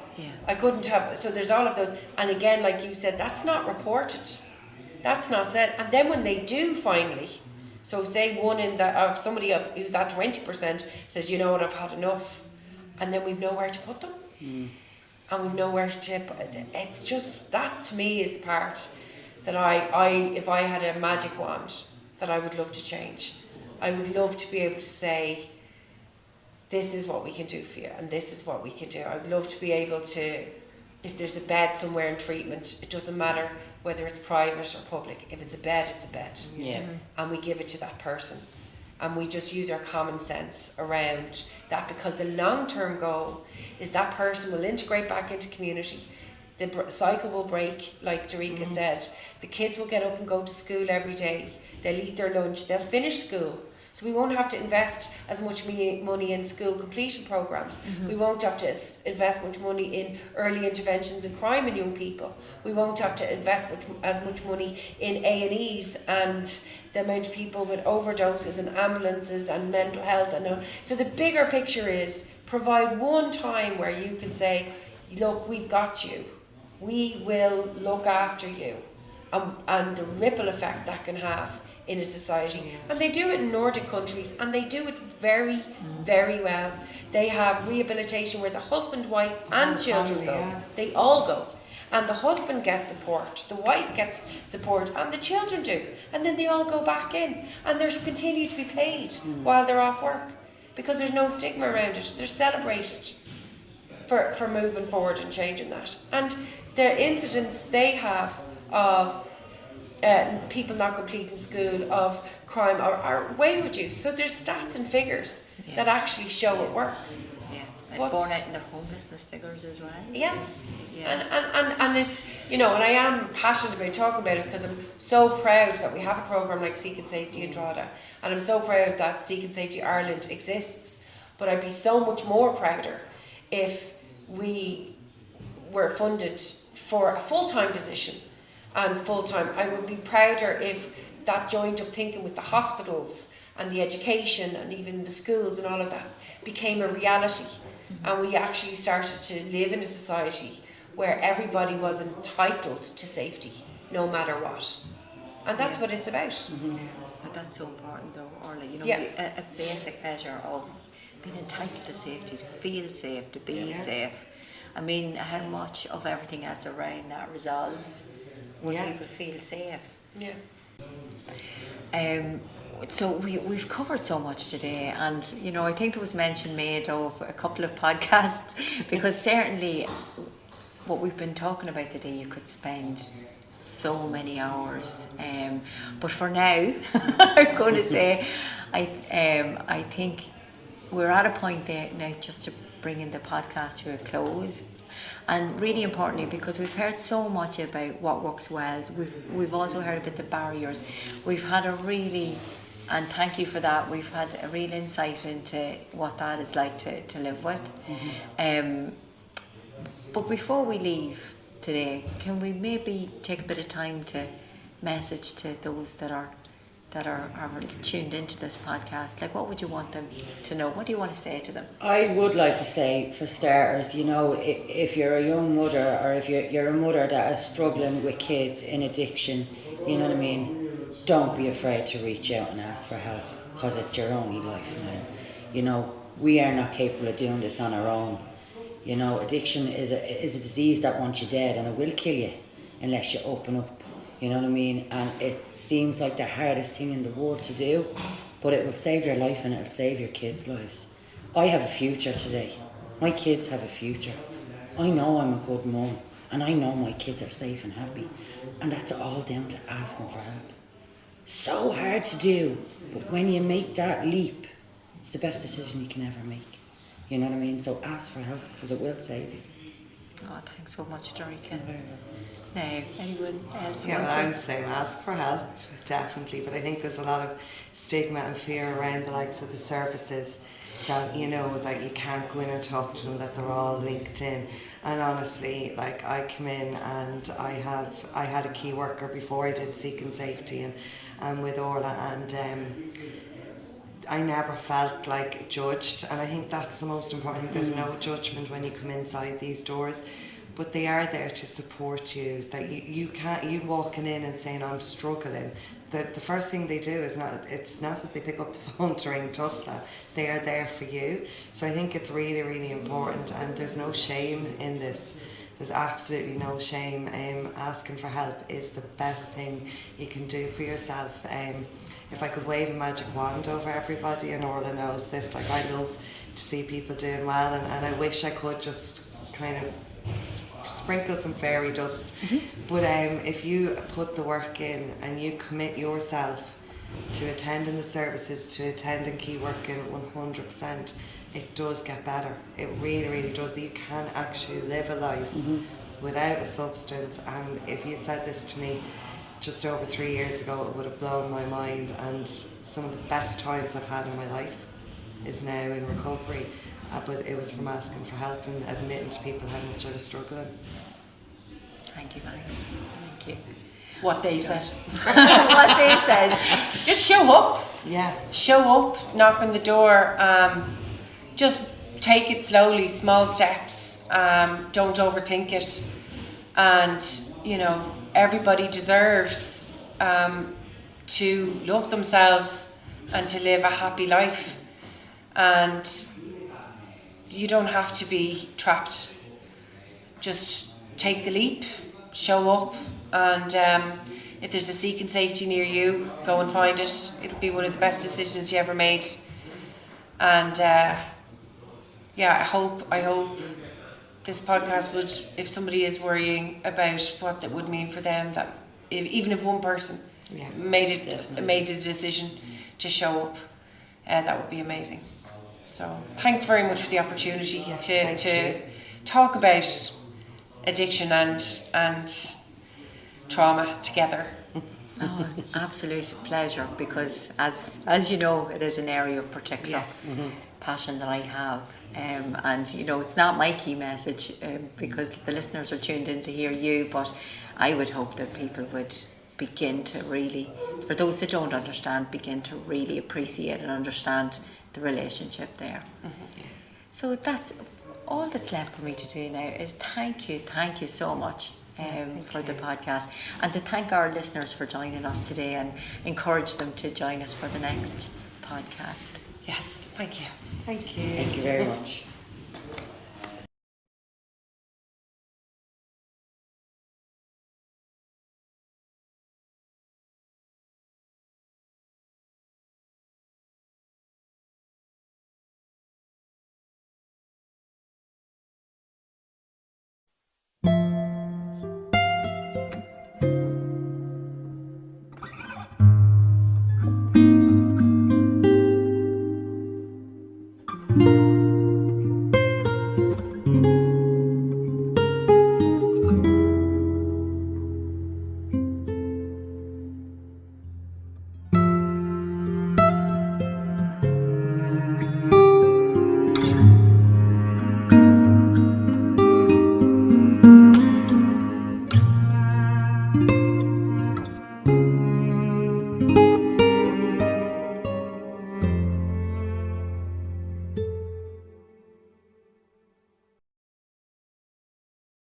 I couldn't have, so there's all of those. And again, like you said, that's not reported. That's not said. And then when they do finally, so say one somebody who's that 20% says, you know what, I've had enough. And then we've nowhere to put them. And we've nowhere to, it's just, that to me is the part that if I had a magic wand, that I would love to change. I would love to be able to say, this is what we can do for you, and this is what we can do. I would love to be able to, if there's a bed somewhere in treatment, it doesn't matter whether it's private or public. If it's a bed, it's a bed. And we give it to that person. And we just use our common sense around that, because the long-term goal is that person will integrate back into community. The cycle will break, like Dereka said. The kids will get up and go to school every day. They'll eat their lunch. They'll finish school. So we won't have to invest as much money in school completion programs. We won't have to invest much money in early interventions in crime in young people. We won't have to invest as much money in A&Es and the amount of people with overdoses and ambulances and mental health. So the bigger picture is provide one time where you can say, look, we've got you. We will look after you. And the ripple effect that can have in a society. And they do it in Nordic countries, and they do it very, very well. They have rehabilitation where the husband, wife and children go. They all go. And the husband gets support, the wife gets support, and the children do. And then they all go back in, and they're continued to be paid while they're off work, because there's no stigma around it. They're celebrated for moving forward and changing that. And the incidents they have of people not completing school, of crime, are way reduced. So there's stats and figures that actually show it works. It's borne out in their homelessness figures as well. Yes. And it's, and I am passionate about talking about it, because I'm so proud that we have a programme like Seek and Safety in Drogheda, and I'm so proud that Seek and Safety Ireland exists. But I'd be so much more prouder if we were funded for a full-time position. And full-time, I would be prouder if that joined up thinking with the hospitals and the education and even the schools and all of that became a reality. And we actually started to live in a society where everybody was entitled to safety, no matter what. And that's what it's about. But that's so important though, Orla, a basic measure of being entitled to safety, to feel safe, to be safe. I mean, how much of everything else around that resolves when people feel safe. So we've covered so much today, and you know, I think there was mention made of a couple of podcasts, because certainly what we've been talking about today, you could spend so many hours. But for now, I'm going to say, I think we're at a point there now just to bring in the podcast to a close. And really importantly, because we've heard so much about what works well, we've also heard about the barriers. We've had a really, and thank you for that, we've had a real insight into what that is like to live with. But before we leave today, can we maybe take a bit of time to message to those that are tuned into this podcast? Like, what would you want them to know? What do you want to say to them? I would like to say, for starters, you know, if you're a young mother, or if you're a mother that is struggling with kids in addiction, you know what I mean, don't be afraid to reach out and ask for help, because it's your only lifeline. You know, we are not capable of doing this on our own. You know, addiction is a disease that wants you dead, and it will kill you unless you open up. You know what I mean? And it seems like the hardest thing in the world to do, but it will save your life and it'll save your kids' lives. I have a future today. My kids have a future. I know I'm a good mum, and I know my kids are safe and happy. And that's all down to asking for help. So hard to do, but when you make that leap, it's the best decision you can ever make. You know what I mean? So ask for help, because it will save you. Oh, thanks so much, Dereka. Now, anyone else? Yeah, well, I'm the same. Ask for help, definitely. But I think there's a lot of stigma and fear around the likes of the services, that, you know, that you can't go in and talk to them, that they're all linked in. And honestly, like, I come in and I had a key worker before I did Seek and Safety and with Orla, and I never felt like judged, and I think that's the most important thing. There's no judgment when you come inside these doors, but they are there to support you. That you can't, you walking in and saying I'm struggling, the first thing they do is it's not that they pick up the phone to ring Tusla. They are there for you. So I think it's really, really important, and there's no shame in this. There's absolutely no shame. Asking for help is the best thing you can do for yourself. If I could wave a magic wand over everybody, and Orla knows this, like, I love to see people doing well, and I wish I could just kind of sprinkle some fairy dust. But if you put the work in and you commit yourself to attending the services, to attending key working 100%, it does get better. It really, really does. You can actually live a life without a substance. And if you'd said this to me just over 3 years ago, it would have blown my mind. And some of the best times I've had in my life is now in recovery. But it was from asking for help and admitting to people how much I was struggling. Thank you, guys. Thank you. What they said. What they said. Just show up. Yeah. Show up, knock on the door. Just take it slowly, small steps. Don't overthink it. And, you know, everybody deserves to love themselves and to live a happy life. And you don't have to be trapped. Just take the leap, show up, and if there's a Seek and Safety near you, go and find it. It'll be one of the best decisions you ever made. And I hope this podcast would, if somebody is worrying about what that would mean for them, that even if one person made the decision to show up, that would be amazing. So thanks very much for the opportunity to talk about addiction and trauma together. Oh, absolute pleasure, because as you know, it is an area of particular passion that I have, and you know, it's not my key message because the listeners are tuned in to hear you, but I would hope that people would begin to really, for those that don't understand, begin to really appreciate and understand the relationship there. So that's all that's left for me to do now is thank you so much for the podcast, and to thank our listeners for joining us today, and encourage them to join us for the next podcast. Yes, thank you. Thank you. Thank you very much.